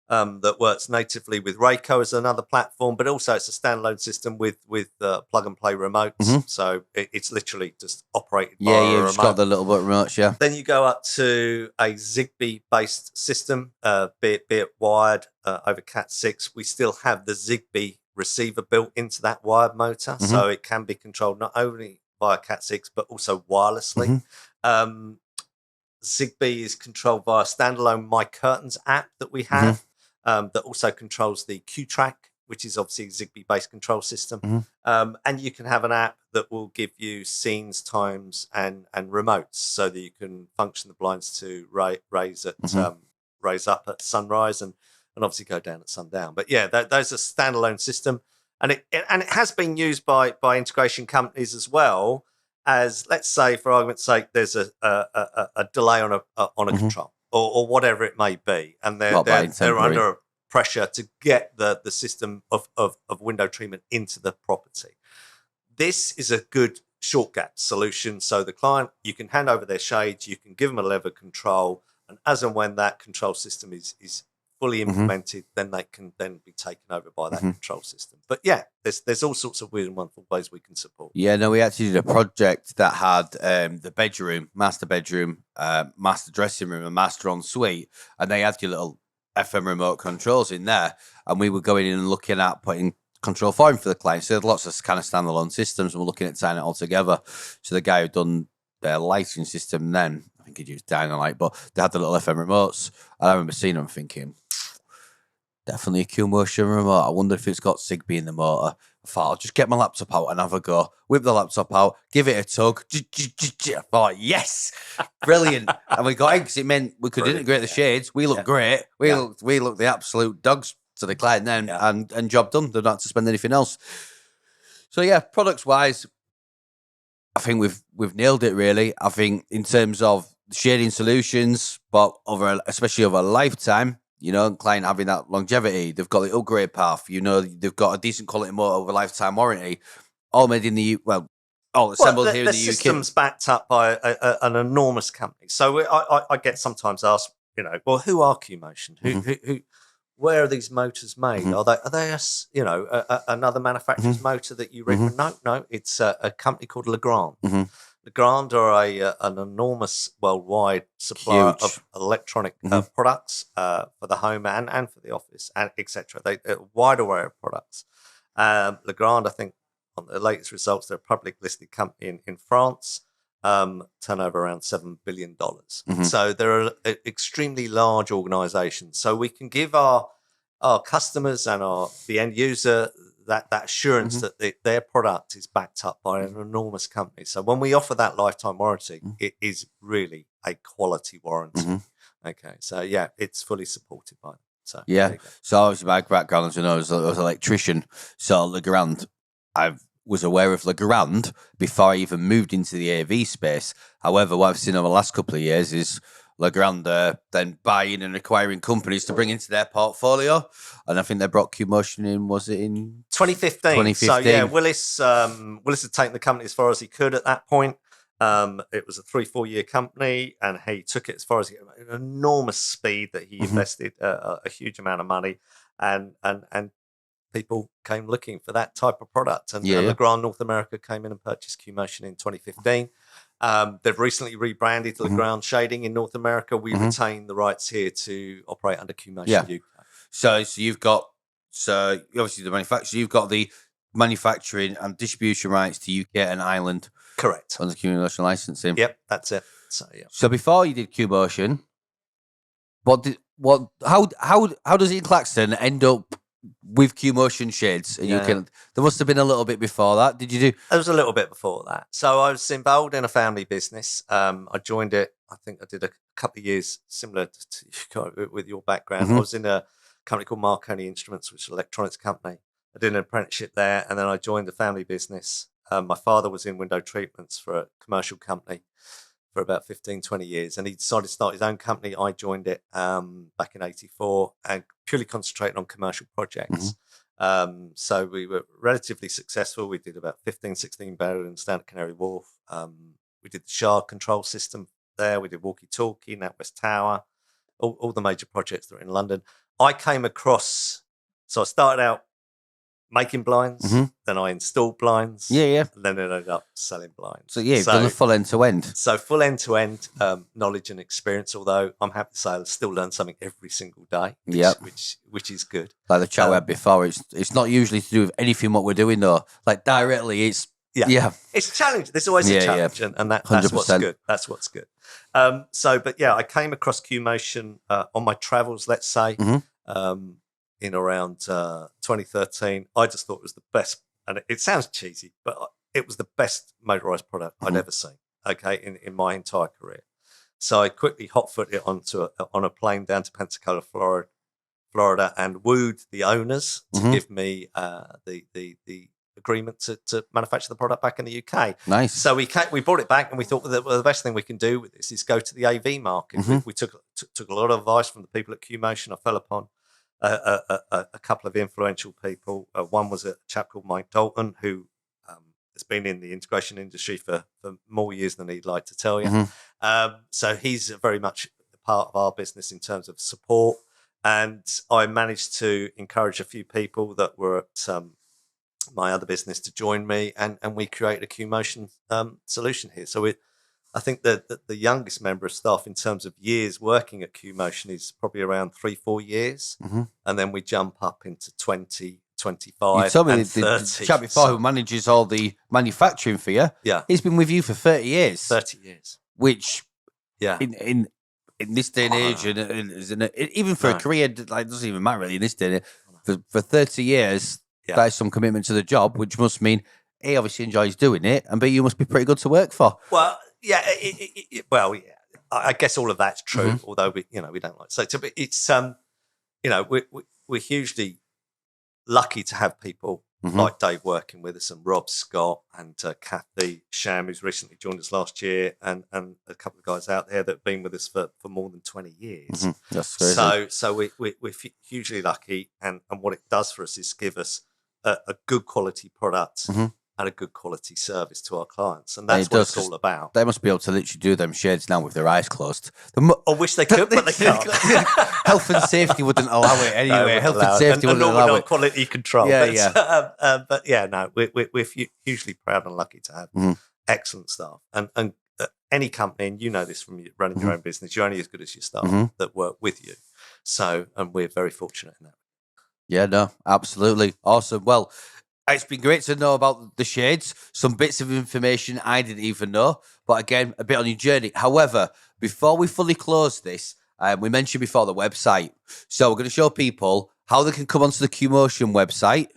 that works natively with Rayco as another platform, but also it's a standalone system with plug and play remotes. So it's literally just operated by a remote. Yeah, you've got the little bit remotes, yeah. Then you go up to a Zigbee-based system, be it wired over Cat6. We still have the Zigbee receiver built into that wired motor, so it can be controlled not only via Cat6, but also wirelessly. Zigbee is controlled via a standalone My Curtains app that we have. That also controls the Q-Track, which is obviously a Zigbee-based control system. And you can have an app that will give you scenes, times, and remotes, so that you can function the blinds to raise up at sunrise and obviously go down at sundown. But those are standalone system, and it has been used by integration companies as well. As, let's say, for argument's sake, there's a delay on a control. Or whatever it may be, and they're under pressure to get the system of window treatment into the property. This is a good short-gap solution. So the client, you can hand over their shades, you can give them a lever control, and as and when that control system is fully implemented, then they can then be taken over by that control system. But yeah, there's all sorts of weird and wonderful ways we can support. Yeah, no, we actually did a project that had the bedroom, master bedroom, master dressing room, and master ensuite, and they had your little FM remote controls in there, and we were going in and looking at putting control for the client. So there's lots of kind of standalone systems, and we're looking at tying it all together. So the guy who'd done their lighting system then, I think he'd used Dynalight, but they had the little FM remotes, and I remember seeing them thinking, definitely a Qmotion remote. I wonder if it's got Zigbee in the motor. I thought, I'll just get my laptop out and have a go. Whip the laptop out, give it a tug. I thought, yes, brilliant. And we got it because it meant we could integrate the shades. We looked great. We looked the absolute dogs to the client then, and job done. They don't have to spend anything else. So yeah, products wise, I think we've nailed it really. I think in terms of shading solutions, but especially over a lifetime, client having that longevity, they've got the upgrade path, they've got a decent quality motor over lifetime warranty, all made in the all assembled here in the UK. The system's backed up by an enormous company. So I get sometimes asked, well, who are Qmotion? Who where are these motors made? Are they another manufacturer's motor that you read? No, it's a company called Legrand. Legrand are an enormous worldwide supplier of electronic products for the home and for the office, and etc. They a wide array of products. Legrand, I think, on the latest results, they're a public listed company in France, turnover around $7 billion. So they're an extremely large organisation. So we can give our customers and the end user that assurance that their product is backed up by an enormous company. So when we offer that lifetime warranty, it is really a quality warranty. Okay, so yeah, it's fully supported by them. So yeah, so obviously my background, as you know, was an electrician. So Legrand, I was aware of Legrand before I even moved into the AV space. However, what I've seen over the last couple of years is Legrand then buying and acquiring companies to bring into their portfolio. And I think they brought Qmotion in, was it in 2015? So yeah, Willis had taken the company as far as he could at that point. It was a 3-4 year company, and he took it as far as an enormous speed that he invested a huge amount of money, and people came looking for that type of product. And Legrand North America came in and purchased Qmotion in 2015. They've recently rebranded Legrand Shading in North America. We retain the rights here to operate under Qmotion UK. So you've got, obviously the manufacturer, you've got the manufacturing and distribution rights to UK and Ireland. Correct. On the Qmotion licensing. Yep, that's it. So yeah. So before you did Qmotion, how does Ian Claxton end up with Qmotion shades? And there must have been a little bit before that. Did you do? There was a little bit before that. So I was involved in a family business. I joined it. I think I did a couple of years similar to you with your background. I was in a company called Marconi Instruments, which is an electronics company. I did an apprenticeship there, and then I joined the family business. My father was in window treatments for a commercial company for about 15, 20 years, and he decided to start his own company. I joined it back in 84 and purely concentrating on commercial projects. So we were relatively successful. We did about 15, 16 bedrooms down at Canary Wharf. We did the Shard control system there. We did walkie-talkie, NatWest Tower, all the major projects that are in London. I came across, so I started out making blinds, then I installed blinds, and then I ended up selling blinds. So you've done a full end-to-end. So full end-to-end knowledge and experience, although I'm happy to say I still learn something every single day, which is good. Like the chat we had before, it's not usually to do with anything what we're doing though. Like directly, it's it's challenging. There's always a challenge, and that's what's good. That's what's good. I came across Qmotion on my travels, let's say, in around 2013. I just thought it was the best, and it sounds cheesy, but it was the best motorized product I'd ever seen. Okay, in my entire career. So I quickly hot-footed it on a plane down to Pensacola, Florida, and wooed the owners to give me the agreement to manufacture the product back in the UK. Nice. So we brought it back, and we thought that the best thing we can do with this is go to the AV market. We took a lot of advice from the people at Qmotion. I fell upon a couple of influential people. One was a chap called Mike Dalton, who has been in the integration industry for more years than he'd like to tell you. So he's very much a part of our business in terms of support And I managed to encourage a few people that were at my other business to join me, and we created a Qmotion solution here. So I think that the youngest member of staff in terms of years working at Qmotion is probably around 3-4 years. And then we jump up into 20, 25, You told me and the 30. chap before who manages all the manufacturing for you. Yeah. He's been with you for 30 years. 30 years. Which, Yeah. in this day and age, and even for a career, like, it doesn't even matter really in this day and age, for 30 years, that is some commitment to the job, which must mean A, obviously enjoys doing it, and B, you must be pretty good to work for. Well, yeah, I guess all of that's true. Although we don't like to say it, but it's we're hugely lucky to have people like Dave working with us, and Rob Scott, and Kathy Sham, who's recently joined us last year, and a couple of guys out there that have been with us for more than 20 years. That's crazy. So we're hugely lucky, and what it does for us is give us a good quality product. And a good quality service to our clients, and that's what it's all about. They must be able to literally do them shades now with their eyes closed. I wish they could, but they can't. Health and safety wouldn't allow it anyway. Health and safety wouldn't allow it. Quality control. But we're hugely proud and lucky to have excellent staff. And any company, and you know this from running your own business, you're only as good as your staff that work with you. So, and we're very fortunate in that. Yeah, no, absolutely. Awesome. Well, it's been great to know about the shades, some bits of information I didn't even know, but again, a bit on your journey. However, before we fully close this, we mentioned before the website. So we're going to show people how they can come onto the Qmotion website,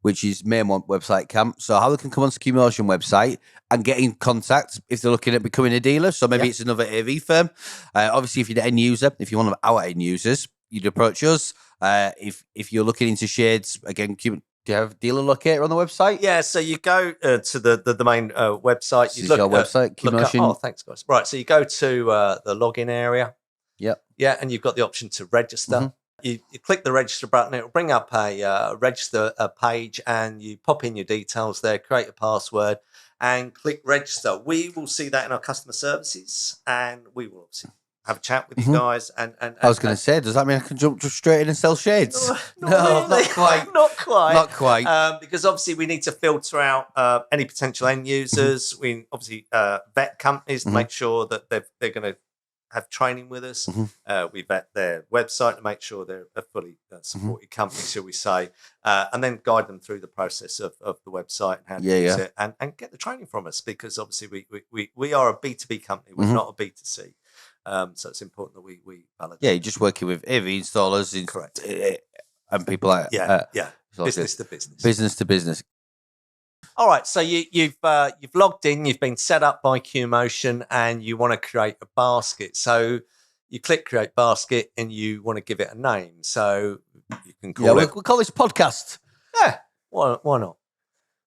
which is main website camp. So how they can come onto the Qmotion website and get in contact if they're looking at becoming a dealer. So maybe it's another AV firm. Obviously, if you're the end user, if you're one of our end users, you'd approach us. If you're looking into shades, again, do you have a dealer locator on the website? Yeah, so you go to the main website. This is your website, Qmotion. Oh, thanks, guys. Right, so you go to the login area. Yep. Yeah, and you've got the option to register. You click the register button. It will bring up a register page, and you pop in your details there, create a password, and click register. We will see that in our customer services, and we will obviously have a chat with you guys. And I was going to say, does that mean I can jump straight in and sell shades? No, not quite. Not quite. Not quite. Because obviously we need to filter out any potential end users. We obviously vet companies to make sure that they're going to have training with us. We vet their website to make sure they're a fully supported company, shall we say, and then guide them through the process of the website and how to use it, and get the training from us, because obviously we are a B2B company. We're not a B2C. So it's important that we validate. Yeah, you're just working with AV installers. Correct. And people like business to business. Business to business. All right, so you've logged in, you've been set up by Qmotion, and you want to create a basket. So you click create basket, and you want to give it a name. So you can call it. We'll call this podcast. Yeah, why not?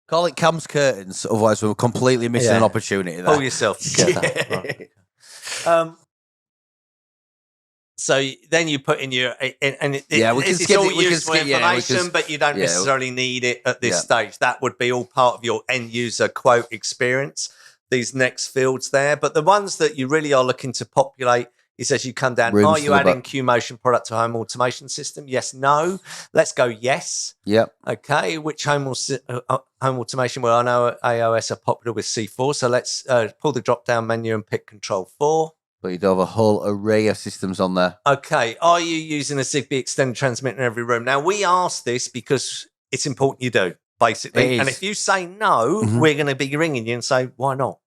Call it Cam's Curtains. Otherwise, we're completely missing an opportunity there. Pull yourself together. Right. So then you put in your we can it's skip all it. We can useful skip, information, but you don't necessarily need it at this stage. That would be all part of your end user quote experience. These next fields there, but the ones that you really are looking to populate is as you come down. Are you adding Qmotion product to home automation system? Yes, no. Let's go yes. Yep. Okay. Which home automation? Well, I know AOS are popular with C4, so let's pull the drop down menu and pick Control 4. But you do have a whole array of systems on there. Okay. Are you using a Zigbee extended transmitter in every room? Now, we ask this because it's important you do, basically. And if you say no, we're going to be ringing you and say, why not?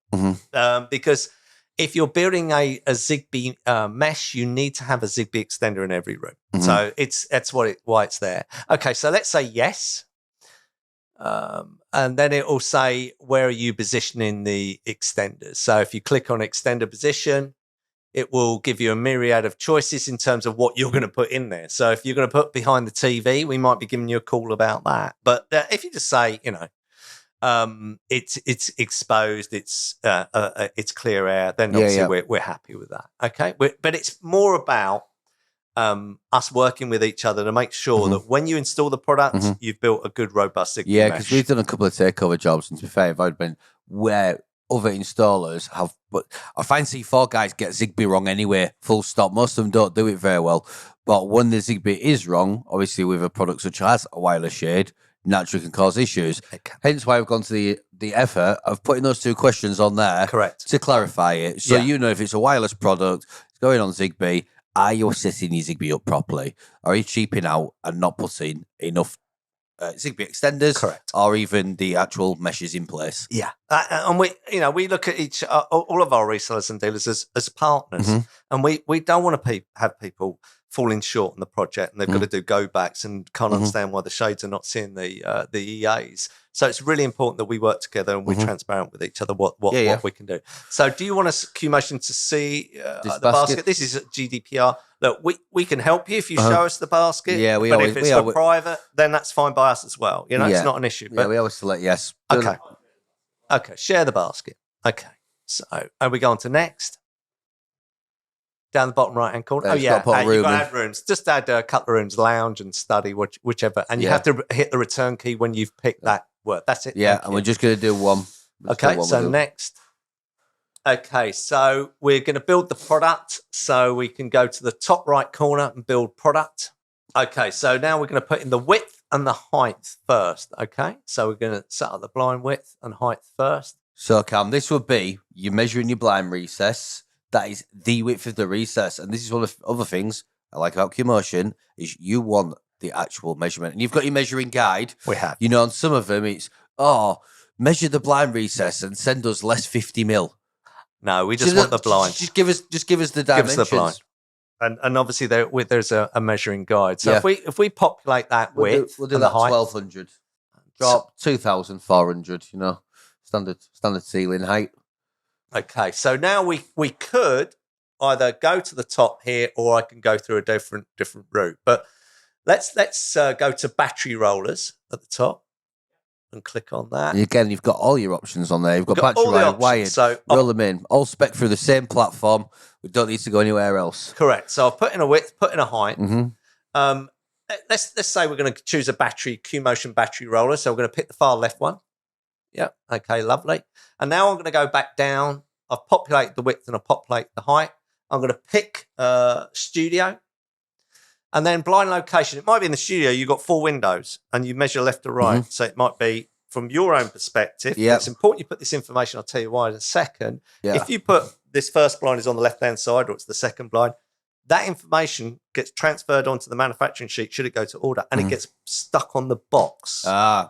Because if you're building a Zigbee mesh, you need to have a Zigbee extender in every room. So that's why it's there. Okay. So let's say yes. And then it will say, where are you positioning the extenders? So if you click on extender position, it will give you a myriad of choices in terms of what you're going to put in there. So if you're going to put behind the TV, we might be giving you a call about that. But if you just say, it's exposed, it's clear air, then obviously we're happy with that. Okay, but it's more about us working with each other to make sure that when you install the product, you've built a good, robust Zigbee mesh. Because we've done a couple of takeover jobs, and to be fair, if I'd been where other installers have, but I find C4 guys get Zigbee wrong anyway, full stop. Most of them don't do it very well. But when the Zigbee is wrong, obviously with a product such as a wireless shade, naturally can cause issues. Hence why I've gone to the effort of putting those two questions on there Correct. to clarify it. So Yeah. you know if it's a wireless product, it's going on Zigbee, are you setting your Zigbee up properly? Are you cheaping out and not putting enough Zigbee extenders, Correct, or even the actual meshes in place? Yeah, and we look at all of our resellers and dealers as partners, and we don't want to have people falling short on the project, and they've got to do go backs and can't understand why the shades are not seeing the EAs. So it's really important that we work together and we're transparent with each other what we can do. So do you want us, Qmotion, to see the basket? This is GDPR. Look, we can help you if you show us the basket. Yeah, but if it's for private, then that's fine by us as well. You know, it's not an issue. But we always select yes. Okay, share the basket. Okay, so we go on to next. Down the bottom right-hand corner. You've got to add rooms. Just add a couple of rooms, lounge and study, whichever. And you have to hit the return key when you've picked that word. That's it. Yeah, and we're just going to do one. So next. Okay, so we're going to build the product. So we can go to the top right corner and build product. Okay, so now we're going to put in the width and the height first. Okay, so we're going to set up the blind width and height first. So, Cam, this would be you measuring your blind recess. That is the width of the recess. And this is one of the other things I like about Qmotion is you want the actual measurement. And you've got your measuring guide. We have. You know, on some of them, it's, measure the blind recess and send us less 50 mil. No, we just want the blind. Just give us the dimensions. Give us the blind. And obviously there's a measuring guide. So if we populate that width, we'll do that 1,200. Drop 2,400. You know, standard ceiling height. Okay, so now we could either go to the top here, or I can go through a different route. But let's go to battery rollers at the top and click on that. And again, you've got all your options on there. You've got battery wired, so roll them in, all spec through the same platform. We don't need to go anywhere else. Correct. So I'll put in a width, put in a height. Let's say we're going to choose a Qmotion battery roller. So we're going to pick the far left one. Yeah. Okay, lovely. And now I'm going to go back down. I've populated the width and I've populated the height. I'm going to pick studio. And then blind location. It might be in the studio, you've got 4 windows and you measure left to right. So it might be from your own perspective. It's important you put this information. I'll tell you why in a second. If you put this first blind is on the left-hand side or it's the second blind, that information gets transferred onto the manufacturing sheet should it go to order, and it gets stuck on the box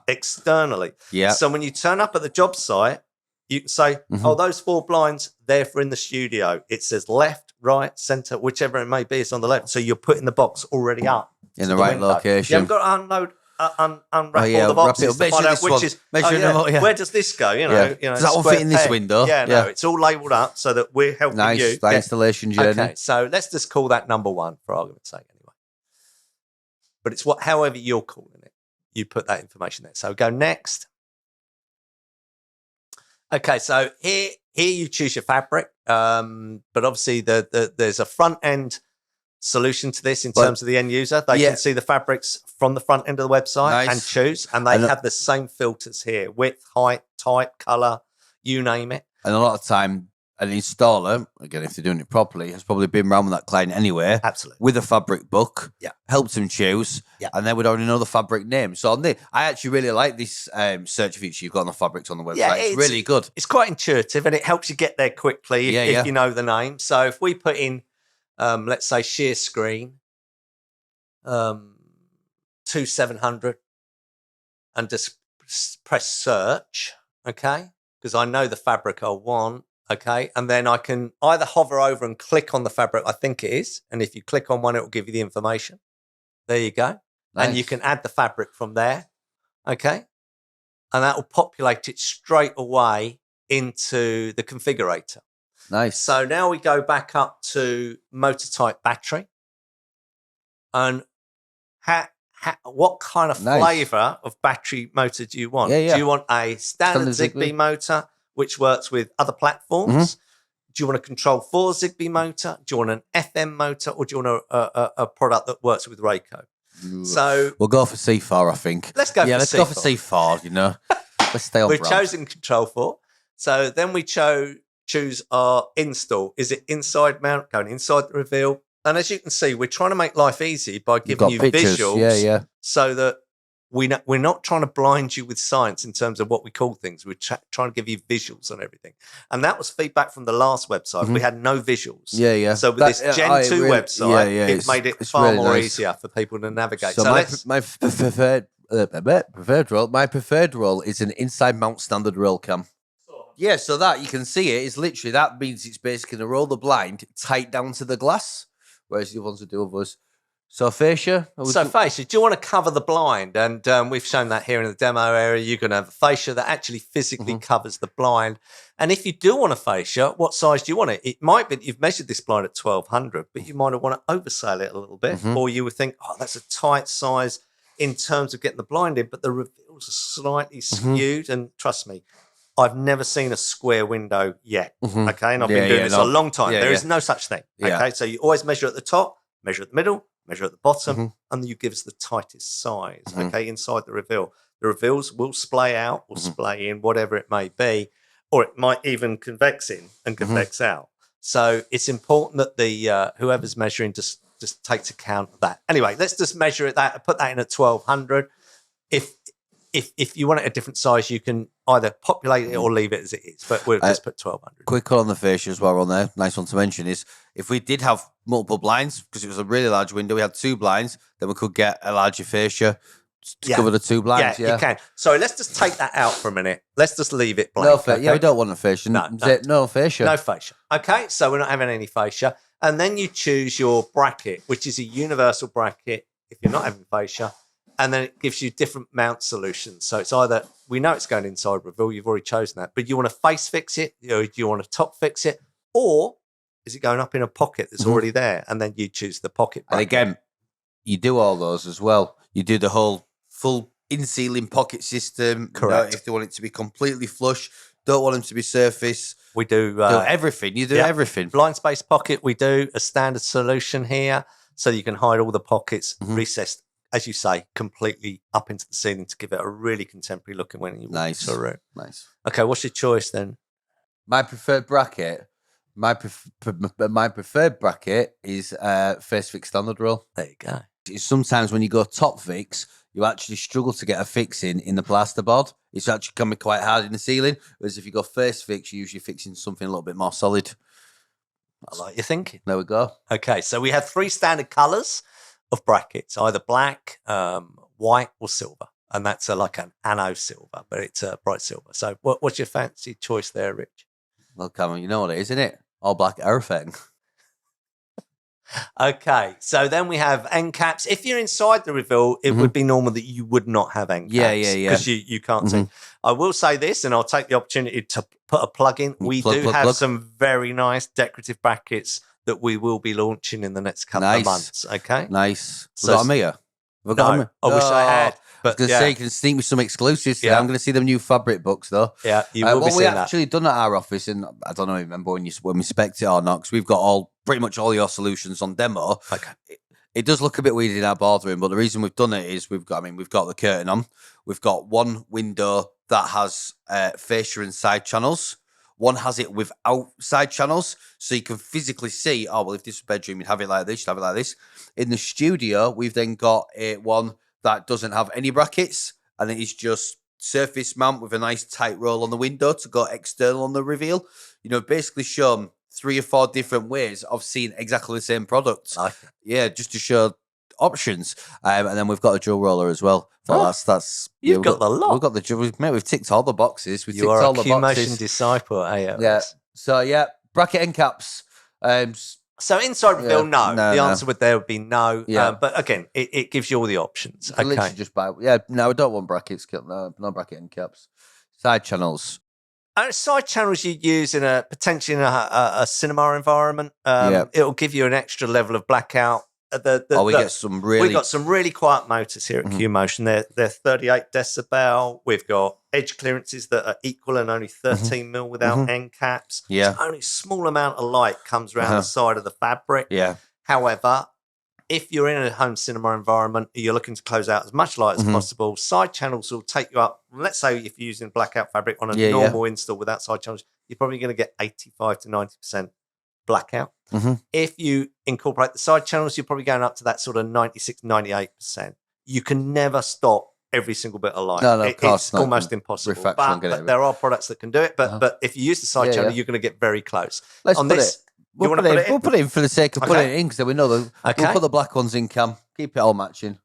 externally. So when you turn up at the job site, you can say, those 4 blinds, they're for in the studio. It says left, right, centre, whichever it may be, it's on the left. So you're putting the box already up. In the right location. You haven't got to unload, unwrap all the boxes to find out which is, where does this go? You know, does that one fit in this window? No, it's all labelled up so that we're helping you. Nice, installation journey. Okay, so let's just call that number 1 for argument's sake anyway. But it's however you're calling it. You put that information there. So go next. Okay, so here you choose your fabric, but obviously there's a front end solution to this in terms of the end user. They can see the fabrics from the front end of the website and choose, and they have the same filters here: width, height, type, color, you name it. And a lot of time, an installer, again, if they're doing it properly, has probably been around with that client anyway. Absolutely. With a fabric book. Helps them choose. And they would already know the fabric name. So I actually really like this search feature you've got on the fabrics on the website. It's really good. It's quite intuitive and it helps you get there quickly if you know the name. So if we put in, let's say, sheer screen, 2700, and just press search, okay? Because I know the fabric I want. Okay, and then I can either hover over and click on the fabric, I think it is, and if you click on one, it will give you the information. There you go. Nice. And you can add the fabric from there, okay? And that will populate it straight away into the configurator. Nice. So now we go back up to motor type battery. And what kind of flavour of battery motor do you want? Do you want a standard Zigbee motor, which works with other platforms? Do you want a Control 4 Zigbee motor? Do you want an FM motor? Or do you want a product that works with Rayco? So we'll go for C4, I think. Let's go for C4. Let's go for C4, you know. Let's stay on We've chosen Control 4. So then we choose our install. Is it inside mount, going inside the reveal, And as you can see, we're trying to make life easy by You've giving got you pictures. visuals, Yeah. so that we're not trying to blind you with science in terms of what we call things. We're trying to give you visuals on everything. And that was feedback from the last website. We had no visuals. Yeah. So with this Gen 2 website, it made it far really more nice. easier for people to navigate. So my preferred roll is an inside mount standard roll cam. Yeah, so that you can see it is literally, that means it's basically going to roll the blind tight down to the glass, whereas the ones that do others. So fascia. Fascia, do you want to cover the blind? And we've shown that here in the demo area. You're going to have a fascia that actually physically covers the blind. And if you do want a fascia, what size do you want it? It might be you've measured this blind at 1200, but you might want to oversell it a little bit, or you would think, oh, that's a tight size in terms of getting the blind in, but the reveals are slightly skewed. And trust me, I've never seen a square window yet. Okay, and I've been doing this a long time. There is no such thing. Okay, so you always measure at the top, measure at the middle, measure at the bottom, and you give us the tightest size, okay, inside the reveal. The reveals will splay out or splay in, whatever it may be, or it might even convex in and convex out. So it's important that the whoever's measuring just takes account of that. Anyway, let's just measure it put that in at 1200. If you want it a different size, you can either populate it or leave it as it is, but we'll just put 1200. Quick call on the fascia as well on there. Nice one to mention is if we did have multiple blinds, because it was a really large window, we had 2 blinds, then we could get a larger fascia to cover the 2 blinds. Yeah, you can. Sorry, let's just take that out for a minute. Let's just leave it blank. No fascia. Yeah, we don't want a fascia. No fascia. No fascia. Okay, so we're not having any fascia. And then you choose your bracket, which is a universal bracket if you're not having fascia. And then it gives you different mount solutions. So it's either, we know it's going inside reveal, you've already chosen that, but you want to face fix it, do you want to top fix it, or is it going up in a pocket that's already there? And then you choose the pocket bracket. And again, you do all those as well. You do the whole full in-ceiling pocket system. Correct. If they want it to be completely flush, don't want them to be surface. We do everything. You do everything. Blind space pocket, we do a standard solution here. So you can hide all the pockets, recessed, as you say, completely up into the ceiling to give it a really contemporary look when you walk into a room. Nice. Okay, what's your choice then? My preferred bracket, my preferred bracket is face fix standard roll. There you go. Sometimes when you go top fix, you actually struggle to get a fix in the plasterboard. It's actually can be quite hard in the ceiling. Whereas if you go face fix, you're usually fixing something a little bit more solid. I like your thinking. There we go. Okay, so we have 3 standard colours of brackets, either black, white, or silver. And that's like an anno silver, but it's a bright silver. So what's your fancy choice there, Rich? Well, Cameron, you know what it is, isn't it? All black everything. Okay, so then we have end caps. If you're inside the reveal, it would be normal that you would not have end caps. Yeah. Because you can't see. I will say this, and I'll take the opportunity to put a plug in. We do have some very nice decorative brackets that we will be launching in the next couple of months. Okay, nice. So, got them here? No, I wish I had. But I was going to say, you can sneak me some exclusives today. I'm going to see them new fabric books, though. Yeah, you will be seeing that. What we actually done at our office, and I don't know if you remember when we spec'd it or not, because we've got pretty much all your solutions on demo. Okay. It does look a bit weird in our boardroom, but the reason we've done it is we've got the curtain on. We've got one window that has fascia and side channels. One has it without side channels, so you can physically see, oh, well, if this was a bedroom, you'd have it like this, you'd have it like this. In the studio, we've then got one that doesn't have any brackets, and it is just surface mount with a nice tight roll on the window to go external on the reveal. You know, basically shown 3 or 4 different ways of seeing exactly the same product. Yeah, just to show options. And then we've got a dual roller as well. That's you've got the lot. We've got the we've ticked all the boxes. You are a Qmotion disciple, yeah. So bracket end caps. So inside reveal, no. The answer would be no. Yeah. But again, it gives you all the options. You literally just buy. Yeah, no, I don't want brackets. No bracket end caps. Side channels. Side channels you use potentially in a cinema environment. It'll give you an extra level of blackout. We got some really quiet motors here at Qmotion. They're 38 decibel. We've got edge clearances that are equal and only 13 mil without end caps. Yeah. So only a small amount of light comes around the side of the fabric. Yeah. However, if you're in a home cinema environment, you're looking to close out as much light as possible. Side channels will take you up. Let's say if you're using blackout fabric on a normal install without side channels, you're probably going to get 85 to 90% blackout. If you incorporate the side channels, you're probably going up to that sort of 96, 98%. You can never stop every single bit of light. No, of course it's not. almost impossible. Refraction, But there are products that can do it. But if you use the side channel, you're going to get very close. Let's On put this, it. We'll put it in for the sake of putting it in, because we know that we'll put the black ones in, Cam. Keep it all matching.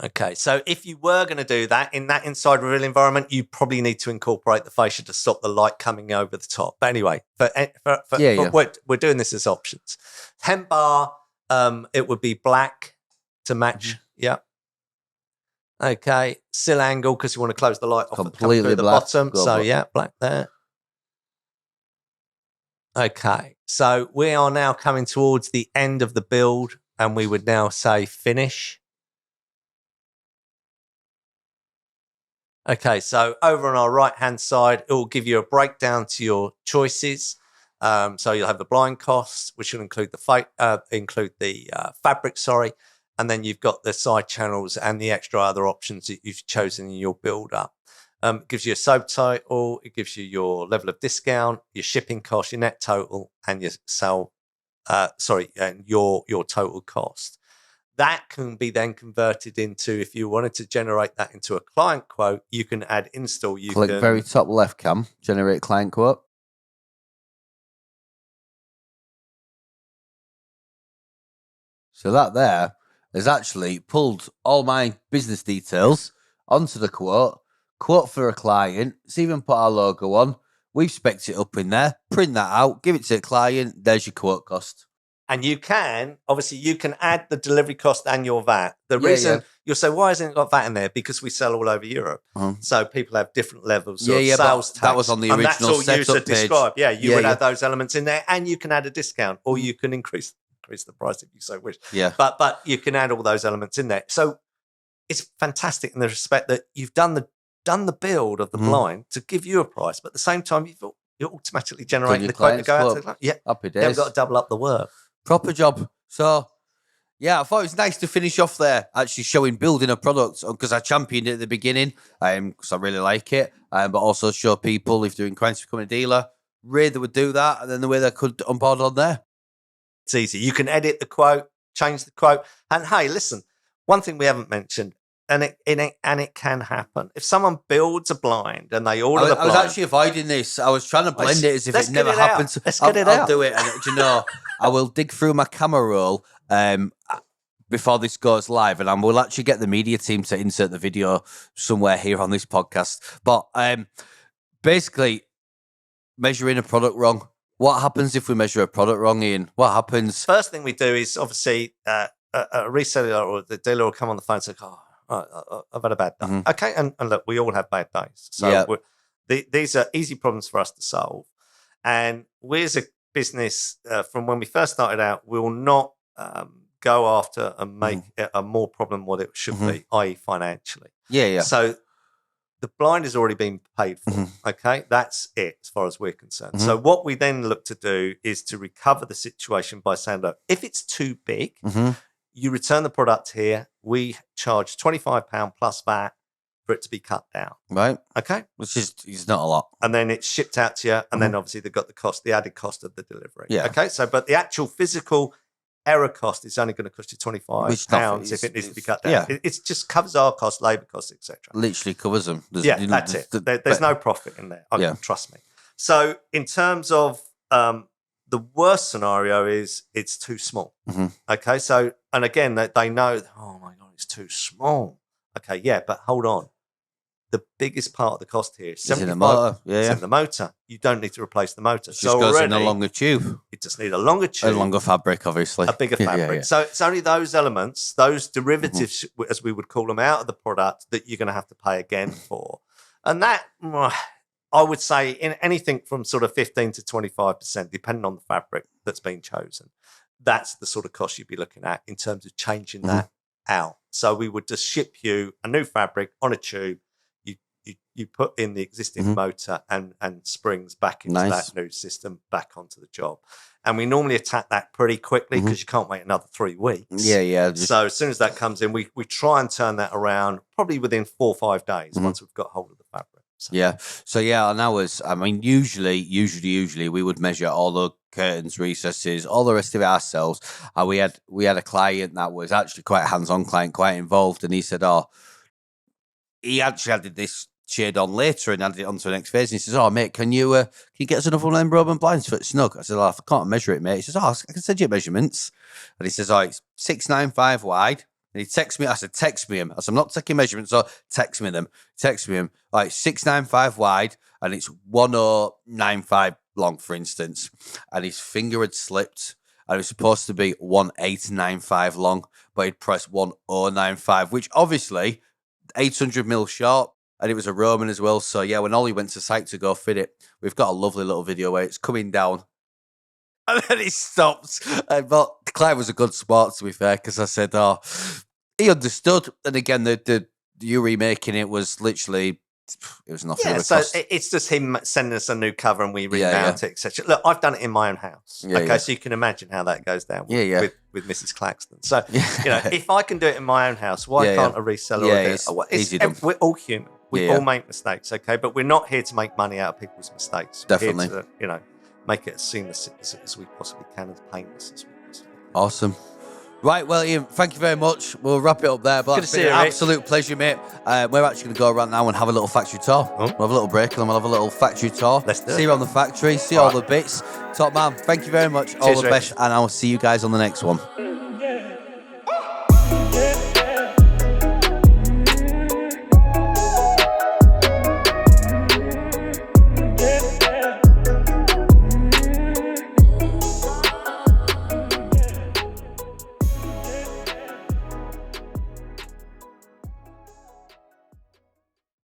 Okay, so if you were going to do that in that inside reveal environment, you probably need to incorporate the fascia to stop the light coming over the top. But anyway, we're doing this as options. Hem bar, it would be black to match. Yeah. Okay, sill angle, because you want to close the light off completely through the black. bottom. So yeah, black there. Okay, so we are now coming towards the end of the build, and we would now say finish. Okay, so over on our right-hand side, it will give you a breakdown to your choices. So you'll have the blind costs, which will include the fabric, and then you've got the side channels and the extra other options that you've chosen in your build-up. It gives you a subtitle, it gives you your level of discount, your shipping cost, your net total, and your your total cost. That can be then converted into, if you wanted to generate that into a client quote, you can add install. Click very top left, Cam, generate client quote. So that there has actually pulled all my business details onto the quote for a client. It's even put our logo on. We've spec'd it up in there, print that out, give it to the client. There's your quote cost. And you can add the delivery cost and your VAT. The reason you'll say, why hasn't it got VAT in there? Because we sell all over Europe. So people have different levels of sales tax. That was on the original setup page. Yeah, you would add those elements in there, and you can add a discount, or you can increase the price if you so wish. Yeah. But you can add all those elements in there. So it's fantastic in the respect that you've done the build of the blind to give you a price, but at the same time you're automatically generating the quote to go out to the client. Yeah. Happy days. You've got to double up the work. Proper job. So, yeah, I thought it was nice to finish off there, actually showing building a product, because I championed it at the beginning, because I really like it, but also show people if they're inclined to become a dealer, they would do that, and then the way they could onboard on there. It's easy. You can edit the quote, change the quote, and hey, listen, one thing we haven't mentioned, and it can happen. If someone builds a blind and they order the blind. I was actually avoiding this. I was trying to blend it as if it never happened. Let's get it out. I'll do it. And do you know, I will dig through my camera roll before this goes live, and I will actually get the media team to insert the video somewhere here on this podcast. But basically, measuring a product wrong. What happens if we measure a product wrong, Ian? What happens? First thing we do is obviously a reseller or the dealer will come on the phone and say, I've had a bad day. Okay, and look, we all have bad days. So these are easy problems for us to solve. And we as a business, from when we first started out, will not go after and make it a more problem than what it should be, i.e. financially. Yeah. So the blind has already been paid for. Okay, that's it as far as we're concerned. So what we then look to do is to recover the situation by saying, look, if it's too big, you return the product here. We charge £25 plus VAT for it to be cut down. Right. Okay. Which is not a lot. And then it's shipped out to you. And then obviously they've got the added cost of the delivery. Yeah. Okay. So, but the actual physical error cost is only going to cost you £25 if it needs to be cut down. Yeah. It just covers our costs, labour costs, etc. Literally covers them. That's it. There's no profit in there. Trust me. So in terms of the worst scenario is it's too small. Okay, so, and again, they know, oh my God, it's too small. Okay, yeah, but hold on. The biggest part of the cost here is in the motor. It's in the motor. You don't need to replace the motor. It just goes in a longer tube. You just need a longer tube. A longer fabric, obviously. A bigger fabric. So it's only those elements, those derivatives, as we would call them, out of the product that you're going to have to pay again for. And that, I would say, in anything from sort of 15 to 25%, depending on the fabric that's been chosen, that's the sort of cost you'd be looking at in terms of changing that out. So we would just ship you a new fabric on a tube. You put in the existing motor and springs back into that new system, back onto the job. And we normally attack that pretty quickly because you can't wait another 3 weeks. Yeah. So as soon as that comes in, we try and turn that around probably within 4 or 5 days once we've got hold of the fabric. Yeah. So yeah, on ours, I mean, usually we would measure all the curtains, recesses, all the rest of it ourselves. And we had a client that was actually quite a hands-on client, quite involved, and he said, he actually added this shade on later and added it onto the next phase. And he says, mate, can you get us another one of them Roman blinds for it snug? I said, I can't measure it, mate. He says, I can send you measurements. And he says, it's 695 wide. And he texts me. I said, text me him. I said, I'm not taking measurements, so text me them. Text me him. 695 wide, and it's 1095 long, for instance. And his finger had slipped, and it was supposed to be 1895 long, but he'd pressed 1095, which obviously 800 mil short. And it was a Roman as well. So yeah, when Ollie went to site to go fit it, we've got a lovely little video where it's coming down. And then it stops. But Clive was a good sport, to be fair, because I said, he understood. And again, you remaking it was literally, it was nothing. Yeah, so it's just him sending us a new cover and we remount it, etc. Look, I've done it in my own house. So you can imagine how that goes down with Mrs Claxton. So, if I can do it in my own house, why can't a reseller do it? Easy done. We're all human. We all make mistakes, okay? But we're not here to make money out of people's mistakes. We're Definitely. here to, make it as seamless as we possibly can, as painless as we possibly can. Awesome. Right, well, Ian, thank you very much. We'll wrap it up there. But it's been an absolute pleasure, mate. We're actually going to go around now and have a little factory tour. We'll have a little break and then we'll have a little factory tour. Let's do it. See you around the factory, see all the bits. Top man, thank you very much. All the best, and I'll see you guys on the next one.